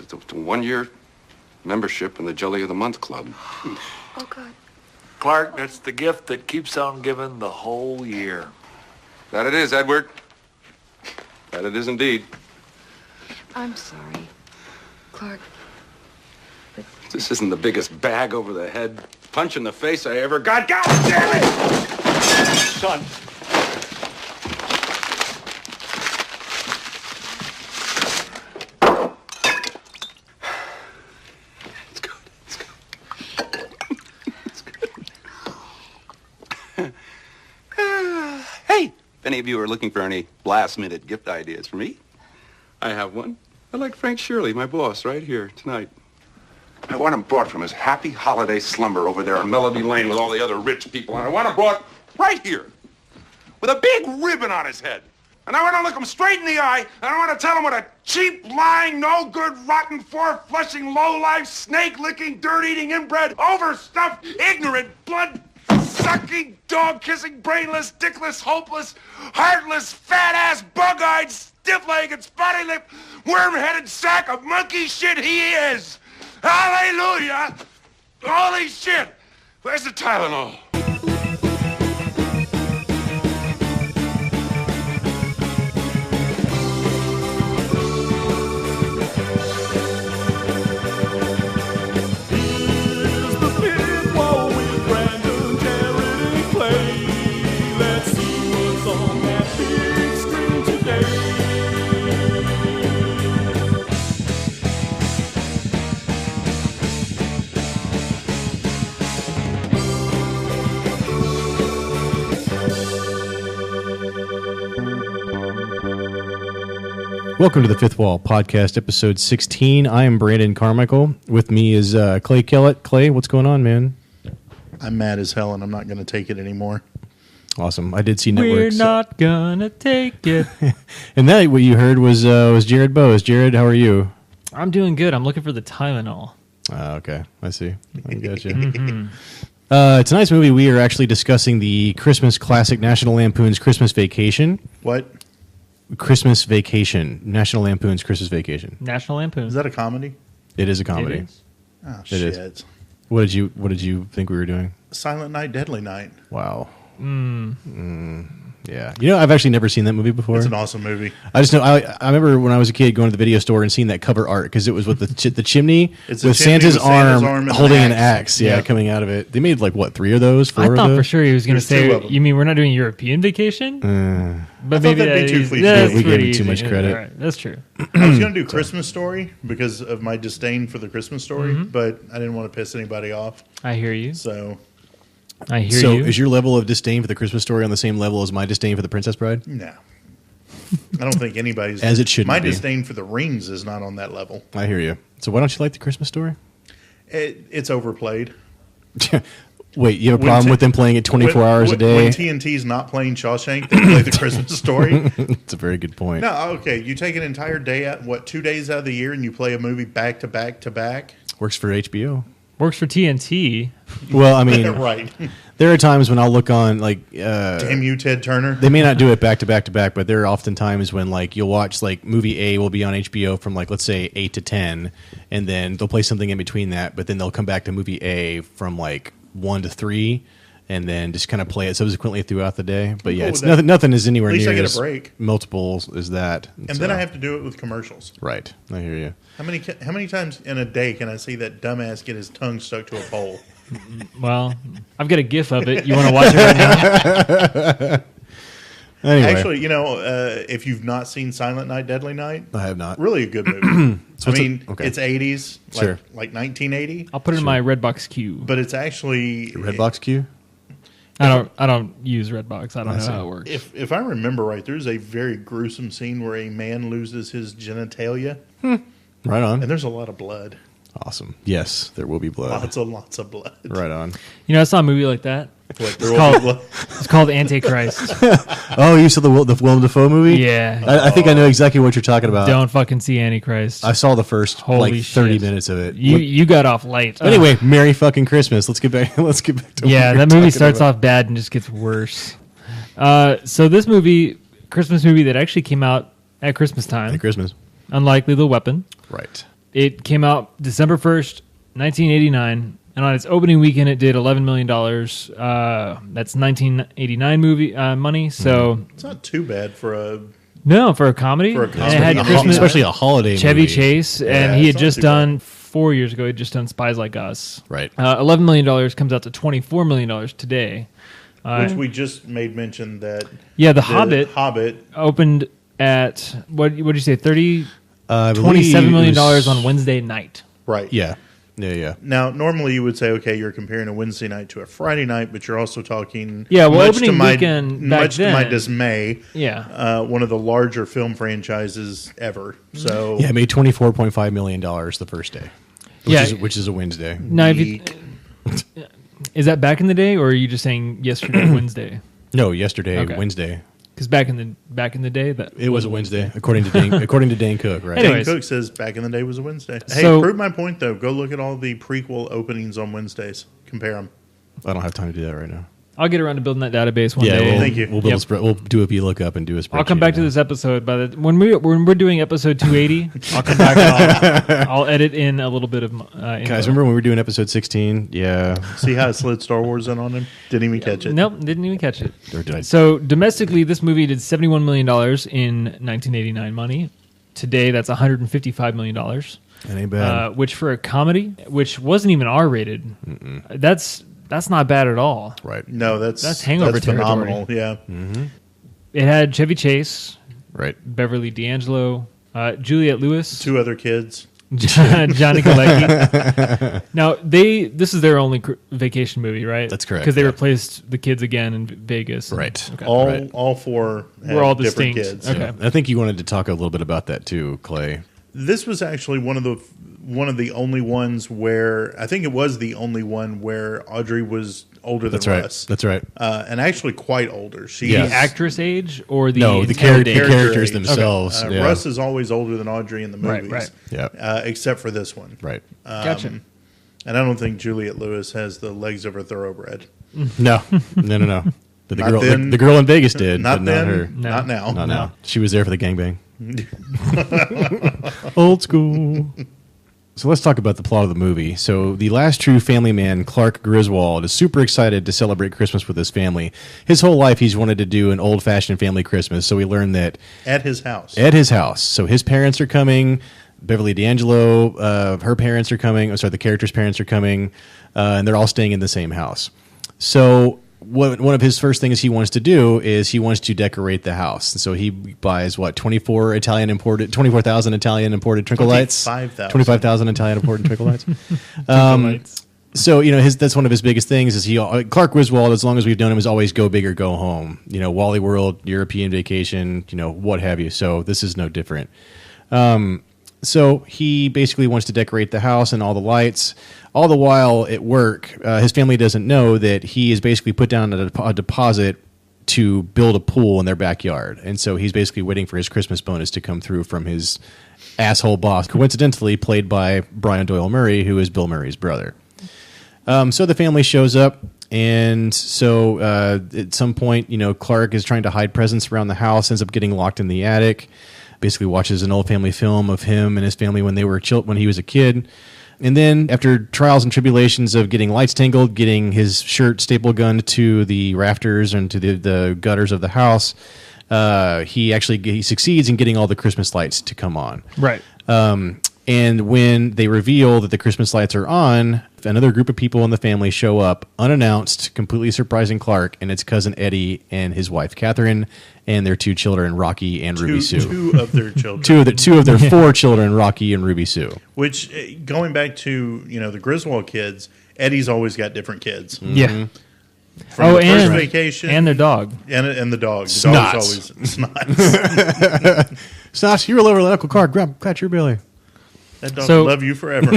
It's a 1-year membership in the Jelly of the Month Club. Oh, God. Clark, that's the gift that keeps on giving the whole year. That it is, Edward. That it is indeed. I'm sorry, Clark. But This isn't the biggest bag over the head punch in the face I ever got. God damn it! Son. It's good. It's good. It's good. Hey, if any of you are looking for any last-minute gift ideas for me, I have one. I like Frank Shirley, my boss, right here tonight. I want him brought from his happy holiday slumber over there on Melody Lane with all the other rich people, and I want him brought right here with a big ribbon on his head. And I want to look him straight in the eye, and I want to tell him what a cheap, lying, no-good, rotten, four-flushing, low-life, snake-licking, dirt-eating, inbred, overstuffed, ignorant, blood-sucking, dog-kissing, brainless, dickless, hopeless, heartless, fat-ass, bug-eyed, stiff-legged, spotty-lipped, worm-headed sack of monkey shit he is. Hallelujah! Holy shit! Where's the Tylenol? Welcome to the Fifth Wall Podcast, episode 16. I am Brandon Carmichael. With me is Clay Kellett. Clay, what's going on, man? I'm mad as hell, and I'm not going to take it anymore. Awesome. I did see Networks. We're not gonna take it. And that, what you heard was Jared Bowes. Jared, how are you? I'm doing good. I'm looking for the Tylenol. Okay. I see. I got you. Tonight's movie, we are actually discussing the Christmas classic National Lampoon's Christmas Vacation. What? Christmas Vacation. National Lampoon's Christmas Vacation. National Lampoon. Is that a comedy? It is a comedy. It is. Oh, It shit. is. What did you think we were doing? Silent Night, Deadly Night. Wow. Yeah. You know, I've actually never seen that movie before. It's an awesome movie. I just know, I remember when I was a kid going to the video store and seeing that cover art because it was with the chimney It's a with chimney Santa's with Santa's arm arm and holding an an axe. axe, Yeah. coming out of it. They made like, what, 3 of those? 4 I of thought those? for sure he was going to There's 2 say, of them. you mean we're not doing European Vacation? But I thought that'd be too that's cliche. We gave pretty him too much easy. credit. All right, that's true. I was going to do Christmas Story because of my disdain for the Christmas Story, but I didn't want to piss anybody off. I hear you. So, I hear So you. is your level of disdain for the Christmas Story on the same level as my disdain for the Princess Bride? no. I don't think anybody's... As it shouldn't My be. disdain for the Rings is not on that level. I hear you. So why don't you like the Christmas Story? It's overplayed. Wait, you have a When problem t- with them playing it 24 hours a day? When TNT's not playing Shawshank, they play the Christmas Story. It's a very good point. No, okay. You take an entire day out, 2 days out of the year, and you play a movie back to back to back. Works for HBO. Works for TNT. Well, I mean, Right. there are times when I'll look on, like... Damn you, Ted Turner. They may not do it back to back to back, but there are often times when like you'll watch like movie A will be on HBO from like let's say 8 to 10, and then they'll play something in between that, but then they'll come back to movie A from like 1 to 3, and then just kind of play it subsequently throughout the day. But yeah, cool it's with that. nothing is anywhere At least near I get a as break. multiples as that. And then I have to do it with commercials. right. I hear you. How many times in a day can I see that dumbass get his tongue stuck to a pole? Well, I've got a GIF of it. You want to watch it right now? Anyway, Actually, if you've not seen Silent Night, Deadly Night, I have not. really a good movie. So I mean, okay. it's 80s, Sure. like 1980, I'll put it in my Redbox queue. but it's actually Redbox Q. I don't use Redbox. I don't know see. how it works. If I remember right, there's a very gruesome scene where a man loses his genitalia, Right on. and there's a lot of blood. Awesome. Yes, there will be blood. Lots of blood. Right on. You know, I saw a movie like that. What, there will be blood? It's called Antichrist. Oh, you saw the Willem Dafoe movie? Yeah. I think I know exactly what you're talking about. Don't fucking see Antichrist. I saw the first Holy like 30 shit. minutes of it. You got off late. Anyway, Merry fucking Christmas. Let's get back. Let's get back to what Yeah, we were that movie talking starts about. off bad and just gets worse. So this movie, Christmas movie that actually came out at Christmas time, Merry Christmas. Unlike Lethal Weapon, Right. It came out December 1st, 1989, and on its opening weekend, it did $11 million. That's 1989 movie money. So It's not too bad for a. no, for a comedy. For a And comedy. it had Christmas, especially a holiday Chevy movie. Chase, Yeah, and he had it's not just too done 4 years ago. He had just done Spies Like Us. Right. $11 million comes out to $24 million today. Which we just made mention that. Yeah, the Hobbit Hobbit. opened at what did you say? I believe $27 million it was- on Wednesday night. Right. Yeah. Yeah. Now, normally you would say, okay, you're comparing a Wednesday night to a Friday night, but you're also talking. Yeah, well, much opening to my, weekend back much to my then- dismay. Yeah. One of the larger film franchises ever. So Yeah, it made $24.5 million the first day. Which is a Wednesday. Now, if you, is that back in the day, or are you just saying yesterday, Wednesday? No, yesterday, Okay. Wednesday. Because back in the day, that It was a Wednesday, according to Dan Cook, right? Anyways. Dan Cook says back in the day was a Wednesday. Hey, So- prove my point though. Go look at all the prequel openings on Wednesdays. Compare them. I don't have time to do that right now. I'll get around to building that database one day. We'll, Thank you. We'll, build a we'll do a VLOOKUP and do a spreadsheet. I'll come back to now. this episode when we're doing episode 280. I'll come back and I'll edit in a little bit of info. Guys, remember when we were doing episode 16? Yeah. See how I slid Star Wars in on him? Didn't even catch it. Nope, didn't even catch it. Or did I? So domestically, this movie did $71 million in 1989 money. Today, that's $155 million. That ain't bad. Which for a comedy, which wasn't even R-rated, that's not bad at all. Right. No, that's hangover phenomenal. territory. Yeah. It had Chevy Chase, Right. Beverly D'Angelo, Juliette Lewis, Two other kids. Johnny Gilecki. Now this is their only vacation movie, right? That's correct, Because they yeah. replaced the kids again in Vegas. Right. Okay. All four had We're all different distinct. kids. Okay. Yeah. I think you wanted to talk a little bit about that too, Clay. This was actually one of the only ones where I think it was the only one where Audrey was older That's than right. Russ. That's right. And actually quite older. She's Yeah. The actress age or the No, the intended age? characters age. themselves. Yeah. Russ is always older than Audrey in the Right, movies. right. Yeah. Except for this one. Right. Gotcha. And I don't think Juliette Lewis has the legs of a thoroughbred. No. No. But the Not girl, then. the girl in Vegas did, Not but then. not her. No. Not now. Not now. She was there for the gangbang. Old school. So let's talk about the plot of the movie. So the last true family man, Clark Griswold, is super excited to celebrate Christmas with his family. His whole life, he's wanted to do an old-fashioned family Christmas. So we learned that At his house. at his house. So his parents are coming. Beverly D'Angelo, her parents are coming. The character's parents are coming, and they're all staying in the same house. So one of his first things he wants to do is he wants to decorate the house. And so he buys 24,000 Italian imported twinkle lights. 25,000. 25,000 Italian imported twinkle lights. Lights. So that's one of his biggest things is Clark Griswold, as long as we've known him, is always go big or go home. Wally World, European vacation, what have you. So this is no different. So he basically wants to decorate the house and all the lights. All the while at work, his family doesn't know that he has basically put down a deposit to build a pool in their backyard. And so he's basically waiting for his Christmas bonus to come through from his asshole boss, coincidentally played by Brian Doyle Murray, who is Bill Murray's brother. So the family shows up, and so at some point, Clark is trying to hide presents around the house, ends up getting locked in the attic, basically watches an old family film of him and his family when he was a kid. And then after trials and tribulations of getting lights tangled, getting his shirt staple gunned to the rafters and to the gutters of the house, he succeeds in getting all the Christmas lights to come on. Right. And when they reveal that the Christmas lights are on, another group of people in the family show up unannounced, completely surprising Clark, and it's cousin Eddie and his wife Catherine and their two children, Rocky and Ruby Sue. Two of their children. Two of their four children, Rocky and Ruby Sue. Which, going back to the Griswold kids, Eddie's always got different kids. Yeah. From the first and vacation and their dog. and the dog. The Snots. dog's always snots. Snots, you roll over to Uncle Clark, grab your belly. That dog So- will love you forever.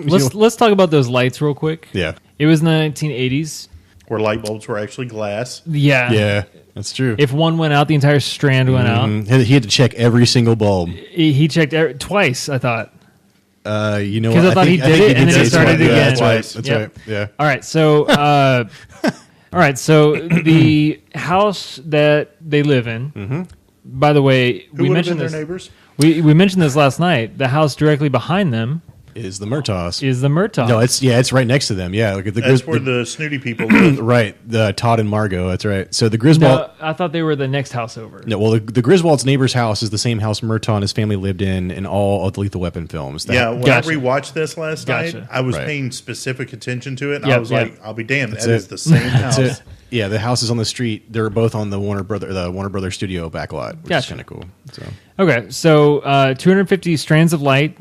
Let's talk about those lights real quick. Yeah. It was 1980s. Where light bulbs were actually glass. Yeah. Yeah, that's true. If one went out, the entire strand went out. He had to check every single bulb. He checked twice, I thought. Because I thought he did it, and then he started yeah, again. That's Twice. right. That's Yep. right. Yeah. All right, so the house that they live in. By the way, Who would have been their neighbors? We mentioned this last night. The house directly behind them Is the Murtaughs. is the Murtaugh. No, it's right next to them. Yeah, like That's where the snooty people live. right. The Todd and Margot. That's right. So the Griswold. No, I thought they were the next house over. No, well, the Griswold's neighbor's house is the same house Murtaugh and his family lived in all of the Lethal Weapon films. Yeah, when Gotcha. I rewatched this last night, Gotcha. I was Right. paying specific attention to it. And Yep, I was yep. like, I'll be damned. That's That it. is the same house. That's it. Yeah, the house is on the street. They're both on the Warner Brother Studio backlot, which is Gotcha. kind of cool. So Okay, so 250 strands of light,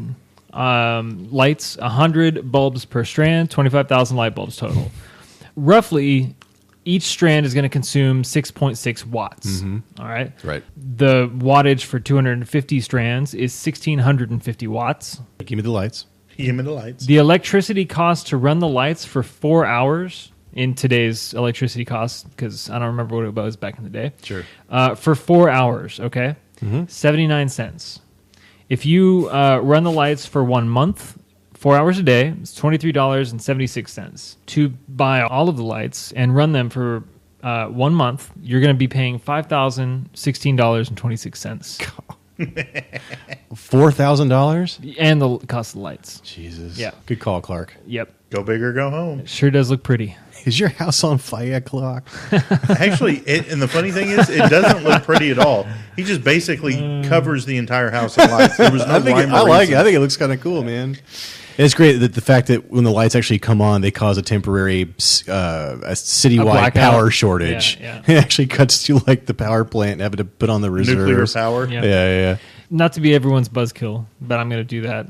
lights, 100 bulbs per strand, 25,000 light bulbs total. Roughly, each strand is going to consume 6.6 watts. All right. right. The wattage for 250 strands is 1,650 watts. Give me the lights. Give me the lights. The electricity cost to run the lights for 4 hours in today's electricity costs, because I don't remember what it was back in the day. Sure. For 4 hours, okay? 79 cents. If you run the lights for 1 month, 4 hours a day, it's $23.76. To buy all of the lights and run them for 1 month, you're going to be paying $5,016.26. $4,000. And the cost of the lights. Jesus. Yeah. Good call, Clark. Yep. Go big or go home. Sure does look pretty. Is your house on fire, Clark? Actually, and the funny thing is, it doesn't look pretty at all. He just basically covers the entire house in lights. There was no I like rhyme it. or reason. I think it looks kind of cool, man. And it's great that the fact that when the lights actually come on, they cause a temporary a citywide blackout. power shortage. Yeah. It actually cuts to like the power plant having to put on the reserves. Nuclear power. Yeah. Yeah. Not to be everyone's buzzkill, but I'm going to do that.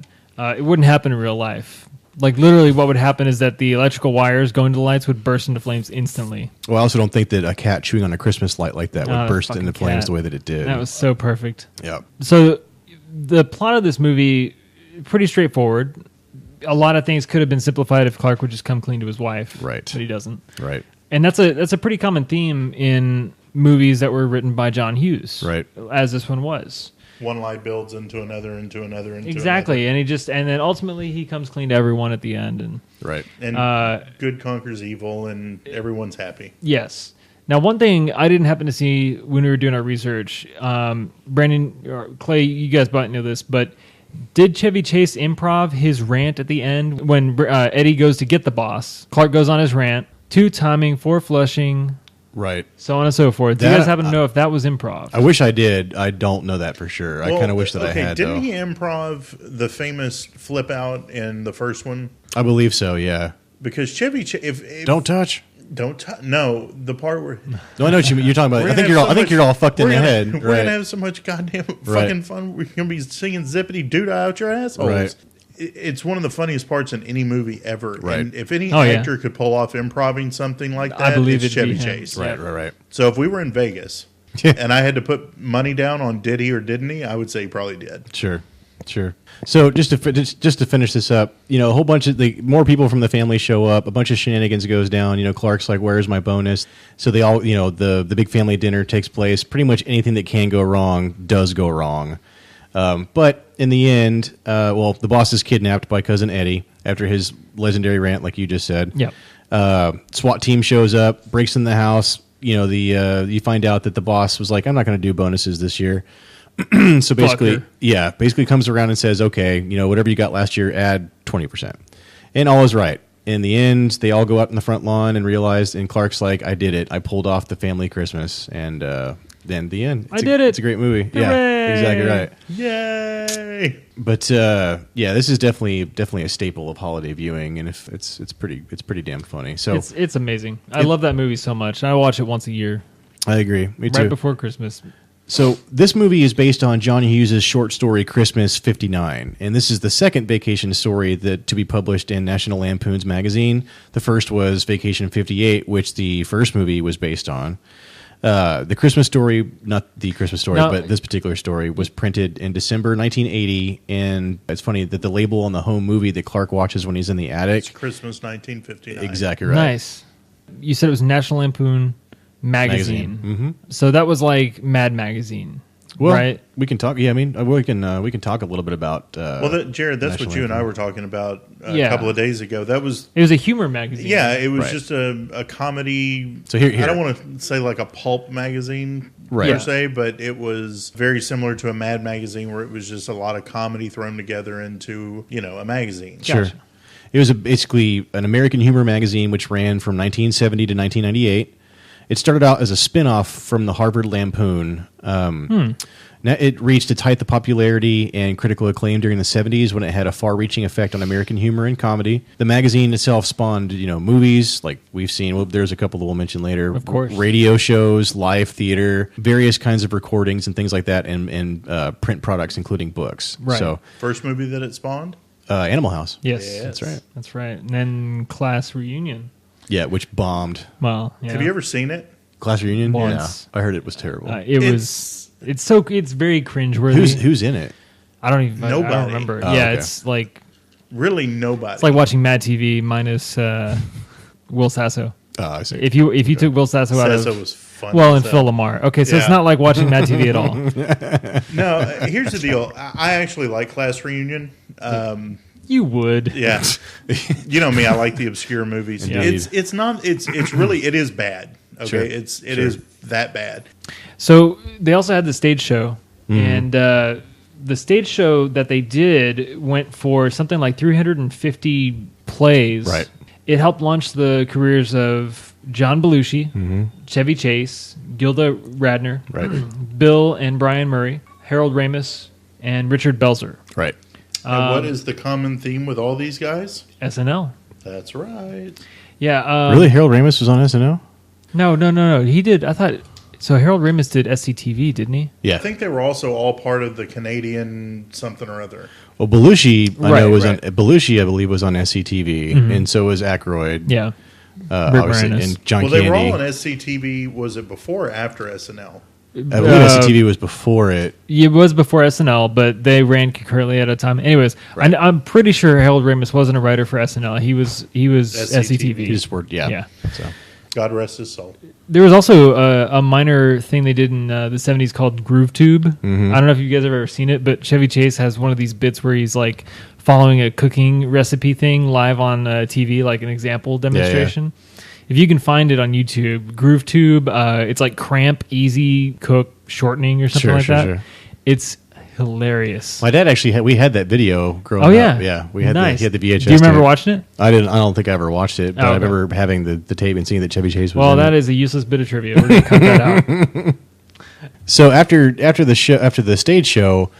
It wouldn't happen in real life. Like, literally what would happen is that the electrical wires going to the lights would burst into flames instantly. Well, I also don't think that a cat chewing on a Christmas light like that Oh, would that burst fucking into flames cat. the way that it did. That was so perfect. Yeah. So the plot of this movie, pretty straightforward. A lot of things could have been simplified if Clark would just come clean to his wife. Right. But he doesn't. Right. And that's a pretty common theme in movies that were written by John Hughes. Right. As this one was. One lie builds into another, into another, into Exactly. And and then ultimately he comes clean to everyone at the end. And Right. another. And good conquers evil, and everyone's happy. yes. Now, one thing I didn't happen to see when we were doing our research, Brandon or Clay, you guys might know this, but did Chevy Chase improv his rant at the end when Eddie goes to get the boss? Clark goes on his rant, 2 timing, 4 flushing, Right. so on and so forth. Do you That- guys happen to know if that was improv? I wish I did. I don't know that for sure. I kind of wish that I had, Didn't though. he improv the famous flip out in the first one? I believe so, yeah. Because Chevy Chase, if Don't touch. no, the part where No, I know what you're talking about. we're I think gonna have so you're much- all fucked in we're the gonna- head. We're Right. gonna have so much goddamn Right. fucking fun. We're gonna be singing zippity doo out your assholes. Right. It's one of the funniest parts in any movie ever. Right. And if any Oh, yeah. actor could pull off improving something like that, I believe it's it'd be Chevy him. Chase. Right. So if we were in Vegas and I had to put money down on did he or didn't he, I would say he probably did. Sure. So just to finish this up, a whole bunch of more people from the family show up. A bunch of shenanigans goes down. Clark's like, "Where's my bonus?" So they all, the big family dinner takes place. Pretty much anything that can go wrong does go wrong. But in the end, the boss is kidnapped by cousin Eddie after his legendary rant, like you just said. Yep. SWAT team shows up, breaks in the house. You find out that the boss was like, "I'm not going to do bonuses this year." So basically comes around and says, "Okay, whatever you got last year, add 20%." And all is right. In the end, they all go out in the front lawn and realize, and Clark's like, "I did it. I pulled off the family Christmas." And then the end. I did it. It's a great movie. Hooray! Yeah, exactly right. Yay! But this is definitely a staple of holiday viewing, and if it's pretty damn funny. So It's amazing. I love that movie so much. I watch it once a year, I agree. Me too. right before Christmas. So this movie is based on John Hughes' short story Christmas '59, and this is the second vacation story to be published in National Lampoon's magazine. The first was Vacation '58, which the first movie was based on. The Christmas story, not the Christmas story, but this particular story was printed in December 1980, and it's funny that the label on the home movie that Clark watches when he's in the attic. It's Christmas 1959. Exactly right. Nice. You said it was National Lampoon magazine. Mm-hmm. So that was like Mad Magazine, Well, right? we can talk. Yeah, I mean, we can talk a little bit about. Jared, that's what National you and I Lampoon. were talking about a Yeah. couple of days ago. That was It was a humor magazine. it was Right. just a comedy. So here. I don't want to say like a pulp magazine Right. per se, but it was very similar to a Mad magazine where it was just a lot of comedy thrown together into, a magazine. Sure. Gotcha. It was basically an American humor magazine which ran from 1970 to 1998. It started out as a spin-off from the Harvard Lampoon. Now it reached its height of popularity and critical acclaim during the 70s when it had a far-reaching effect on American humor and comedy. The magazine itself spawned, movies like we've seen. Well, there's a couple that we'll mention later. Of course. Radio shows, live theater, various kinds of recordings and things like that, and print products, including books. Right. So, First movie that it spawned? Animal House. Yes. That's right. That's right. And then Class Reunion. Yeah, which bombed. Well, yeah. Have you ever seen it? Class Reunion? Once. Yeah. I heard it was terrible. It's very cringeworthy. Who's in it? I don't even. I Nobody. don't remember. Oh, yeah, okay. it's like Really nobody. it's like watching Mad TV minus Will Sasso. Oh, I see. If you took Will Sasso out Sasso of was fun. well, as and hell. Phil Lamar. Okay, so it's Yeah. not like watching Mad TV at all. No, here's the deal. I actually like Class Reunion. You would. Yeah, you know me. I like the obscure movies. Yeah. It's not. It's really. It is bad. Okay, Sure. it is that bad. So they also had the stage show, Mm-hmm. and the stage show that they did went for something like 350 plays. Right. It helped launch the careers of John Belushi, Chevy Chase, Gilda Radner, Right. Bill and Brian Murray, Harold Ramis, and Richard Belzer. Right. And what is the common theme with all these guys? SNL. That's right. Yeah. Really? Harold Ramis was on SNL? No. He did. I thought. So Harold Ramis did SCTV, didn't he? Yeah. I think they were also all part of the Canadian something or other. Well, Belushi, I Right, know was right. on Belushi. I believe was on SCTV, and so was Aykroyd. Yeah. Obviously, Moranis. and John Well, they were Candy. all on SCTV. Was it before or after SNL? I believe SCTV was before it. It was before SNL, but they ran concurrently at a time. Anyways, Right. I'm pretty sure Harold Ramis wasn't a writer for SNL. He was SCTV. SCTV. He just worked. Yeah. So God rest his soul. There was also a minor thing they did in the 70s called Groove Tube. Mm-hmm. I don't know if you guys have ever seen it, but Chevy Chase has one of these bits where he's like following a cooking recipe thing live on TV, like an example demonstration. If you can find it on YouTube, Groove Tube, it's like Cramp Easy Cook Shortening or something like that. Sure. It's hilarious. my dad actually we had that video growing Oh yeah, up. Yeah, we had nice. he had the VHS. Do you remember tape. watching it? I didn't. I don't think I ever watched it, but Oh, I okay. remember having the tape and seeing that Chevy Chase was. Well, in that it. is a useless bit of trivia. We're going to cut that out. So after the stage show,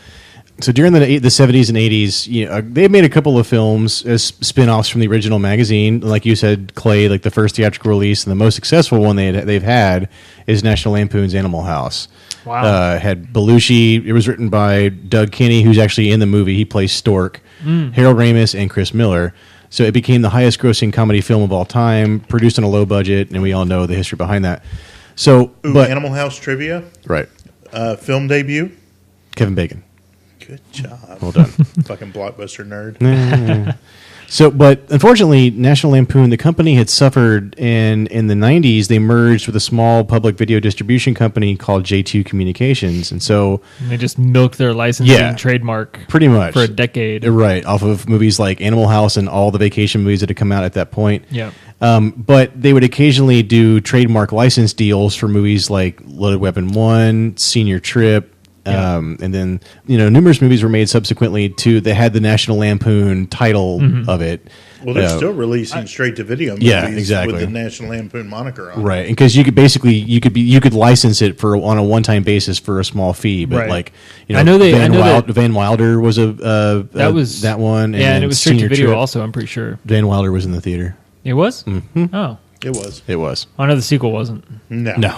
so during the 70s and 80s, they made a couple of films as spin-offs from the original magazine. Like you said, Clay, like the first theatrical release, and the most successful one they've had is National Lampoon's Animal House. Wow. Had Belushi. It was written by Doug Kinney, who's actually in the movie. He plays Stork. Harold Ramis and Chris Miller. So it became the highest-grossing comedy film of all time, produced on a low budget, and we all know the history behind that. So, Ooh, but Animal House trivia. right, Film debut. Kevin Bacon. Good job. Well done. Fucking blockbuster nerd. So, but unfortunately, National Lampoon, the company, had suffered, and in the 90s, they merged with a small public video distribution company called J2 Communications. And so, And they just milked their licensing Yeah. trademark pretty much. for a decade. Right, off of movies like Animal House and all the vacation movies that had come out at that point. Yeah. But they would occasionally do trademark license deals for movies like Loaded Weapon 1, Senior Trip, Yeah. and then numerous movies were made subsequently to. They had the National Lampoon title of it. Well, they're still releasing straight to video movies Yeah, exactly. with the National Lampoon moniker on. Right, because you could basically you could license it for on a one-time basis for a small fee, but Right. like I know they- Van Wilder was That was that one, Yeah, and then it was straight to Senior video Trip. also, I'm pretty sure. Van Wilder was in the theater. It was? Mm-hmm. Oh. It was. It was I know the sequel wasn't. No.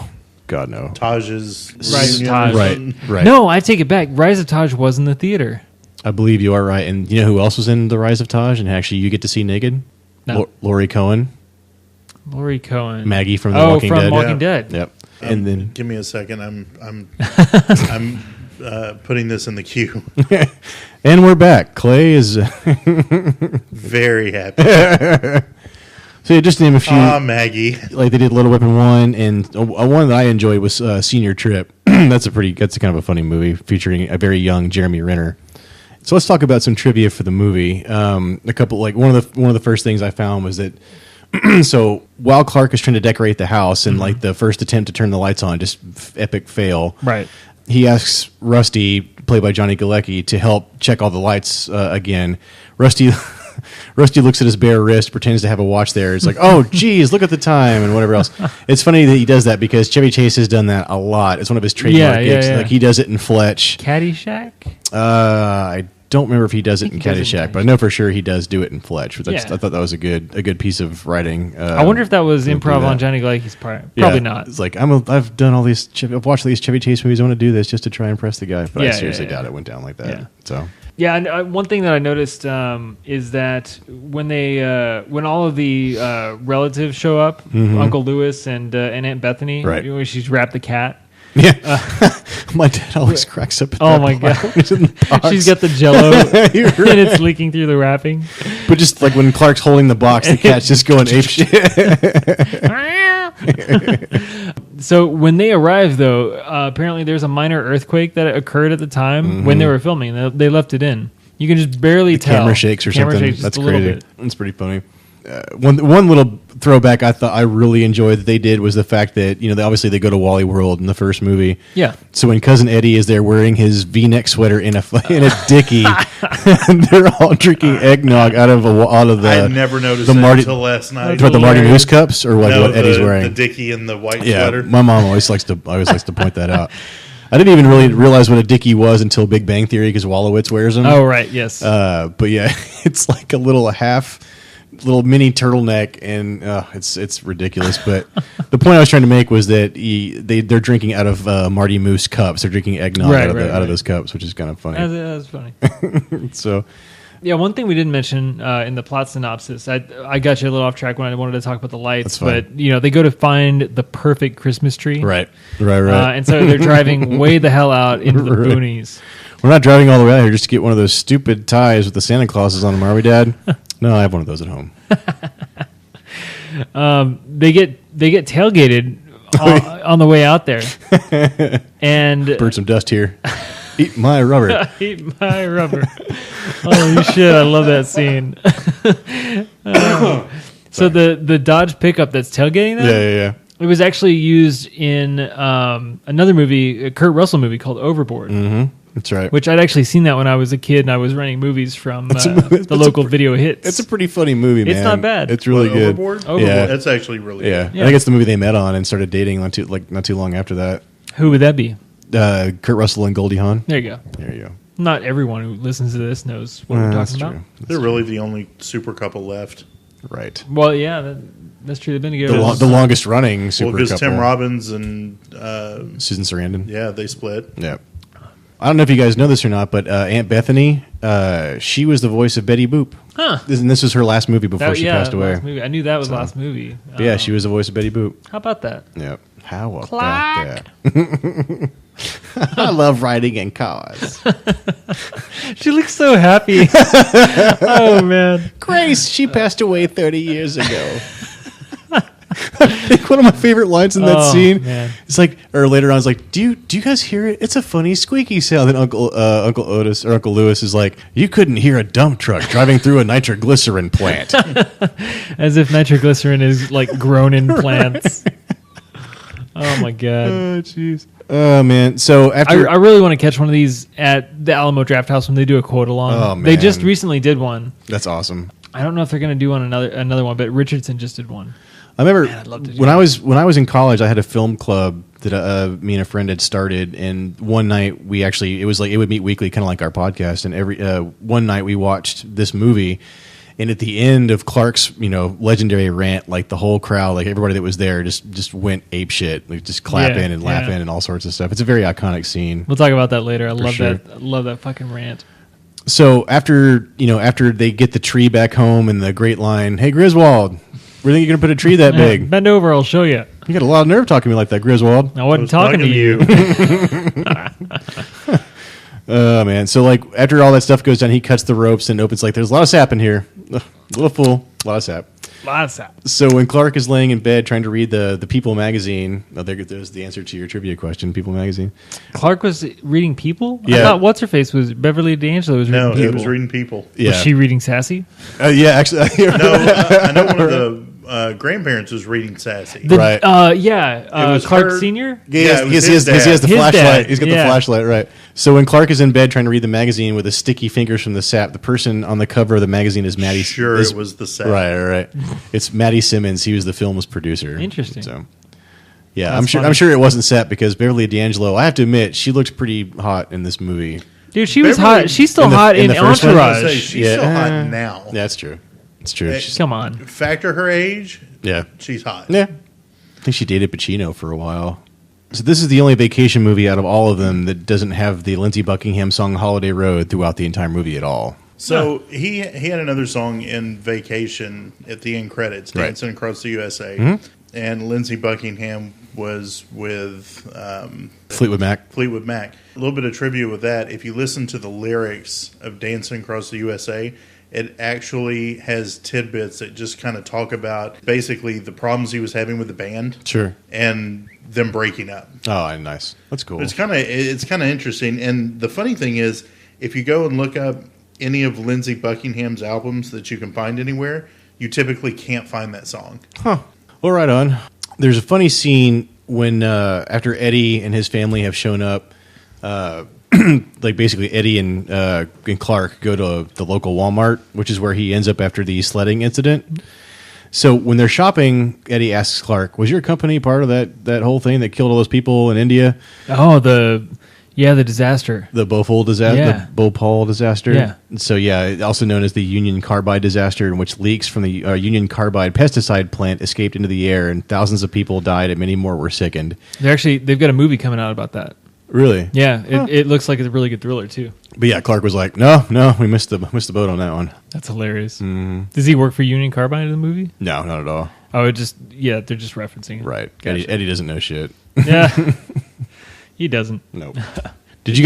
God no. Taj's Rise of reunion Taj. or Right, something. right. No, I take it back. Rise of Taj was in the theater. I believe you are right. And you know who else was in The Rise of Taj? And actually, you get to see naked. No. Laurie Cohen, Laurie Cohen. Maggie from The Oh, Walking from Dead. Walking Yeah. Dead. Yep. And then Give me a second. I'm putting this in the queue. and we're back. Clay is Very happy. so yeah, just to name a few. Maggie. Like they did Little Weapon 1, and one that I enjoyed was Senior Trip. That's a kind of a funny movie featuring a very young Jeremy Renner. So let's talk about some trivia for the movie. A couple, like one of the first things I found was that So while Clark is trying to decorate the house and like the first attempt to turn the lights on, just epic fail. Right. He asks Rusty, played by Johnny Gilecki, to help check all the lights again. Rusty looks at his bare wrist, pretends to have a watch there. It's like, oh, geez, look at the time and whatever else. It's funny that he does that because Chevy Chase has done that a lot. It's one of his trademark gigs. Yeah. Like he does it in Fletch. Caddyshack? I don't remember if he does it in does it in Caddyshack, but I know for sure he does do it in Fletch. I thought that was a good piece of writing. I wonder if that was improv on Johnny Galecki's part. Probably not. It's like I've done all these. I've watched these Chevy Chase movies. I want to do this just to try and impress the guy. But I seriously doubt it went down like that. Yeah. So yeah, and one thing that I noticed is that when all of the relatives show up, Uncle Lewis and Aunt Bethany, right. when she's wrapped the cat. Yeah, my dad always cracks up. At Oh my god, she's got the Jello and it's leaking through the wrapping. But just like when Clark's holding the box, the cat's just going ape shit. So when they arrive, though, apparently there's a minor earthquake that occurred at the time when they were filming. They left it in. You can just barely tell. Camera shakes or something. Shakes That's just a little crazy. bit. That's pretty funny. One little throwback I thought I really enjoyed that they did was the fact that obviously they go to Wally World in the first movie. Yeah. So when Cousin Eddie is there wearing his V-neck sweater in a dickie, and they're all drinking eggnog out of the. I never noticed the that Marty, until last night. the Marty Moose cups or what Eddie's wearing. The dickie and the white Yeah, sweater. my mom always likes to point that out. I didn't even really realize what a dickie was until Big Bang Theory because Wolowitz wears them. Oh right, yes. But yeah, it's like a little mini turtleneck, and it's ridiculous. But the point I was trying to make was that they're drinking out of Marty Moose cups. They're drinking eggnog out of those cups, which is kind of funny. That's funny. So. Yeah, one thing we didn't mention in the plot synopsis, I got you a little off track when I wanted to talk about the lights, but they go to find the perfect Christmas tree, right, and so they're driving way the hell out into the boonies. We're not driving all the way out here just to get one of those stupid ties with the Santa Clauses on them, are we, Dad? No, I have one of those at home. They get tailgated on the way out there, and burn some dust here. Eat my rubber. Eat my rubber. Holy shit! I love that scene. So the Dodge pickup that's tailgating them. Yeah. It was actually used in another movie, a Kurt Russell movie called Overboard. Mm-hmm. That's right. Which I'd actually seen that when I was a kid and I was renting movies from the local video hits. It's a pretty funny movie, man. It's not bad. It's really good. Overboard? Yeah. That's actually really good. I think it's the movie they met on and started dating not too long after that. Who would that be? Kurt Russell and Goldie Hawn. There you go. There you go. Not everyone who listens to this knows what we're talking about. They're really the only super couple left. Right. Well, yeah, that's true. They've been together. The longest running super couple. Because Tim Robbins and Susan Sarandon. Yeah, they split. Yeah. I don't know if you guys know this or not, but Aunt Bethany, she was the voice of Betty Boop. Huh. And this was her last movie before she passed away. Last movie. I knew that was last movie. Yeah, she was the voice of Betty Boop. How about that? Yep. How about that? I love riding in cars. She looks so happy. Oh, man. Grace, she passed away 30 years ago. I think one of my favorite lines in that scene, it's like, or later on, it's like, do you guys hear it? It's a funny squeaky sound. Then Uncle Otis or Uncle Lewis is like, you couldn't hear a dump truck driving through a nitroglycerin plant. As if nitroglycerin is like grown in plants. Oh my god. Oh jeez. Oh man. So after I really want to catch one of these at the Alamo Draft House when they do a quote along. Oh man. They just recently did one. That's awesome. I don't know if they're going to do one another one, but Richardson just did one. I remember when I was in college, I had a film club that me and a friend had started, and one night it would meet weekly, kind of like our podcast. And every one night we watched this movie, and at the end of Clark's legendary rant, like the whole crowd, like everybody that was there, just went ape shit, like just clapping and laughing and all sorts of stuff. It's a very iconic scene. We'll talk about that later. I love sure. that. I love that fucking rant. So after they get the tree back home and the great line, "Hey Griswold, where do you think you're gonna put a tree that big? Bend over, I'll show you." You got a lot of nerve talking to me like that, Griswold. I wasn't talking to you. Oh man! So like after all that stuff goes down, he cuts the ropes and opens like there's a lot of sap in here. Little fool, a lot of sap. So when Clark is laying in bed trying to read the People magazine, there's the answer to your trivia question. People magazine. Clark was reading People. Yeah. I thought what's her face was Beverly D'Angelo was reading People. He was reading People. Yeah. Was she reading Sassy? Yeah, actually. No, I know one of the grandparents was reading Sassy. Right. was Clark her- Senior. He Yeah, it was has his the dad. flashlight. His dad, He's got the yeah. flashlight, right. So when Clark is in bed trying to read the magazine with his sticky fingers from the sap, the person on the cover of the magazine is Maddie. Sure, is- it was the sap. Right. It's Maddie Simmons. He was the film's producer. Interesting. So, yeah, That's I'm funny. sure it wasn't Sap because Beverly D'Angelo. I have to admit, she looked pretty hot in this movie. Dude, she was Beverly- hot. She's still in the- hot in in the first one? I was gonna say, Entourage. she's Yeah. still hot now. Yeah, that's true. It's true. Hey, Come on. Factor her age, Yeah. she's hot. Yeah. I think she dated Pacino for a while. So this is the only vacation movie out of all of them that doesn't have the Lindsey Buckingham song Holiday Road throughout the entire movie at all. So he had another song in Vacation at the end credits, Right. Dancing Across the USA. And Lindsey Buckingham was with Fleetwood Mac. Fleetwood Mac. A little bit of trivia with that. If you listen to the lyrics of Dancing Across the USA, it actually has tidbits that just kind of talk about basically the problems he was having with the band Sure. and them breaking up. Oh, nice. That's cool. It's kind of interesting. And the funny thing is, if you go and look up any of Lindsey Buckingham's albums that you can find anywhere, you typically can't find that song. Well, right on. There's a funny scene when after Eddie and his family have shown up, like basically Eddie and Clark go to the local Walmart, which is where he ends up after the sledding incident. So when they're shopping, Eddie asks Clark, "Was your company part of that whole thing that killed all those people in India? Oh, the disaster. The Bhopal disaster, Yeah. the Bhopal disaster." Yeah. So also known as the Union Carbide disaster, in which leaks from the Union Carbide pesticide plant escaped into the air, and thousands of people died, and many more were sickened. They've got a movie coming out about that. Really? Yeah, it looks like it's a really good thriller too. But yeah, Clark was like, "No, we missed the boat on that one." That's hilarious. Does he work for Union Carbide in the movie? No, not at all. Oh, they're just referencing it. Right. Gotcha. Eddie doesn't know shit. Yeah, he doesn't. Nope. Did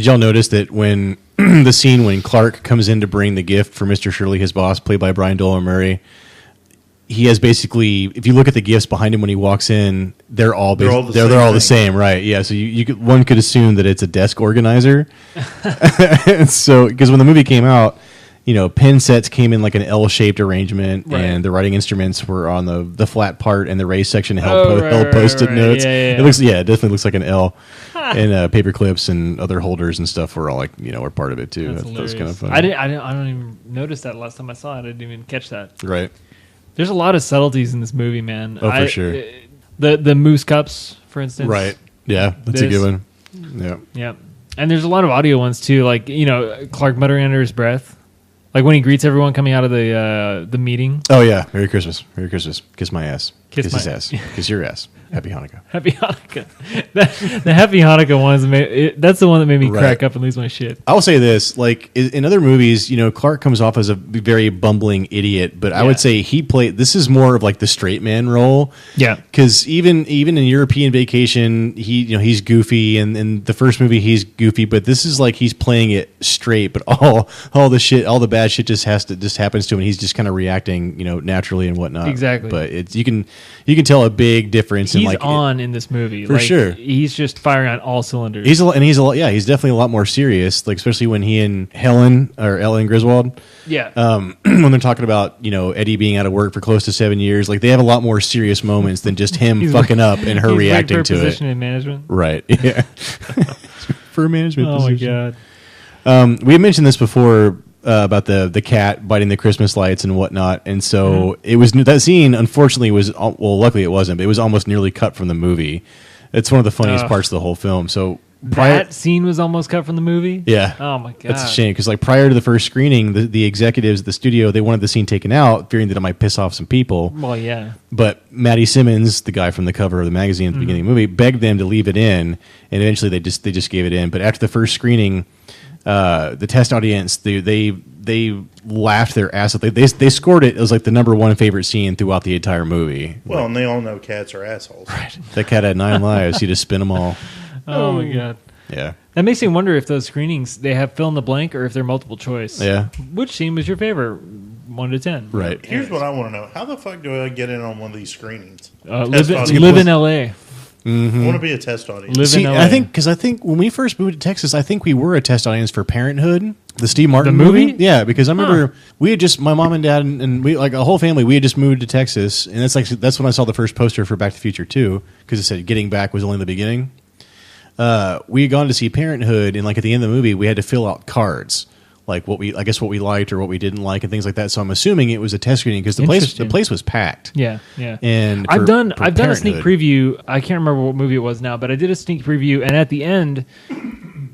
y'all notice that when the scene when Clark comes in to bring the gift for Mr. Shirley, his boss, played by Brian Dolan Murray, he has basically, if you look at the gifts behind him when he walks in, they're all the same, right? Yeah. So one could assume that it's a desk organizer. So because when the movie came out, pen sets came in like an L-shaped arrangement, Right. and the writing instruments were on the flat part, and the raised section Oh, held post-it right. notes. Yeah. It definitely looks like an L. And paper clips and other holders and stuff were all were part of it too. That's That was kind of hilarious. funny. I don't even notice that last time I saw it. I didn't even catch that. Right. There's a lot of subtleties in this movie, man. Oh, for sure. The moose cups, for instance. Right. Yeah, that's a good one. Yeah. Yeah. And there's a lot of audio ones too, like Clark muttering under his breath, like when he greets everyone coming out of the meeting. Oh yeah. Merry Christmas. Merry Christmas. Kiss my ass. Kiss Kiss my his ass. Kiss your ass. Happy Hanukkah. Happy Hanukkah. The Happy Hanukkah one that's the one that made me Right. crack up and lose my shit. I will say this: like in other movies, Clark comes off as a very bumbling idiot, but I would say this is more of like the straight man role. Yeah. Because even in European Vacation, he's goofy, and in the first movie he's goofy, but this is like he's playing it straight. But all the bad shit just happens to him, and he's just kind of reacting, naturally and whatnot. Exactly. But you can tell a big difference. He's in like in this movie. For sure. He's just firing on all cylinders. He's definitely a lot more serious, like especially when he and Ellen Griswold. Yeah. When they're talking about Eddie being out of work for close to 7 years, like they have a lot more serious moments than just him fucking up and her he's reacting for a to position it. in management. Right? Yeah. For a management Oh position. my god. We had mentioned this before about the cat biting the Christmas lights and whatnot, and so it was that scene. Unfortunately, luckily it wasn't, but it was almost nearly cut from the movie. It's one of the funniest parts of the whole film. So That scene was almost cut from the movie? Yeah. Oh, my God. That's a shame because, like, prior to the first screening, the executives at the studio, they wanted the scene taken out, fearing that it might piss off some people. Well, yeah. But Maddie Simmons, the guy from the cover of the magazine at the beginning of the movie, begged them to leave it in, and eventually they just gave it in. But after the first screening, the test audience, they laughed their ass off. They scored it as like the #1 favorite scene throughout the entire movie. Well, and they all know cats are assholes. Right. That cat had 9 lives. You just spin them all. Oh, my God. Yeah. That makes me wonder if those screenings, they have fill in the blank or if they're multiple choice. Yeah. Which scene was your favorite? 1 to 10. Right. Here's what I want to know: how the fuck do I get in on one of these screenings? Live audience. in L.A. I want to be a test audience. Live See, in LA. I think when we first moved to Texas, I think we were a test audience for Parenthood. The Steve Martin The movie? Yeah, because I remember we had just, my mom and dad and we, like a whole family, we had just moved to Texas, and that's when I saw the first poster for Back to the Future 2, because it said Getting Back was only the beginning. We had gone to see Parenthood, and like at the end of the movie, we had to fill out cards, like what we liked or what we didn't like and things like that. So I'm assuming it was a test screening because the place was packed. Yeah. And I've done a sneak Parenthood. preview. I can't remember what movie it was now, but I did a sneak preview, and at the end,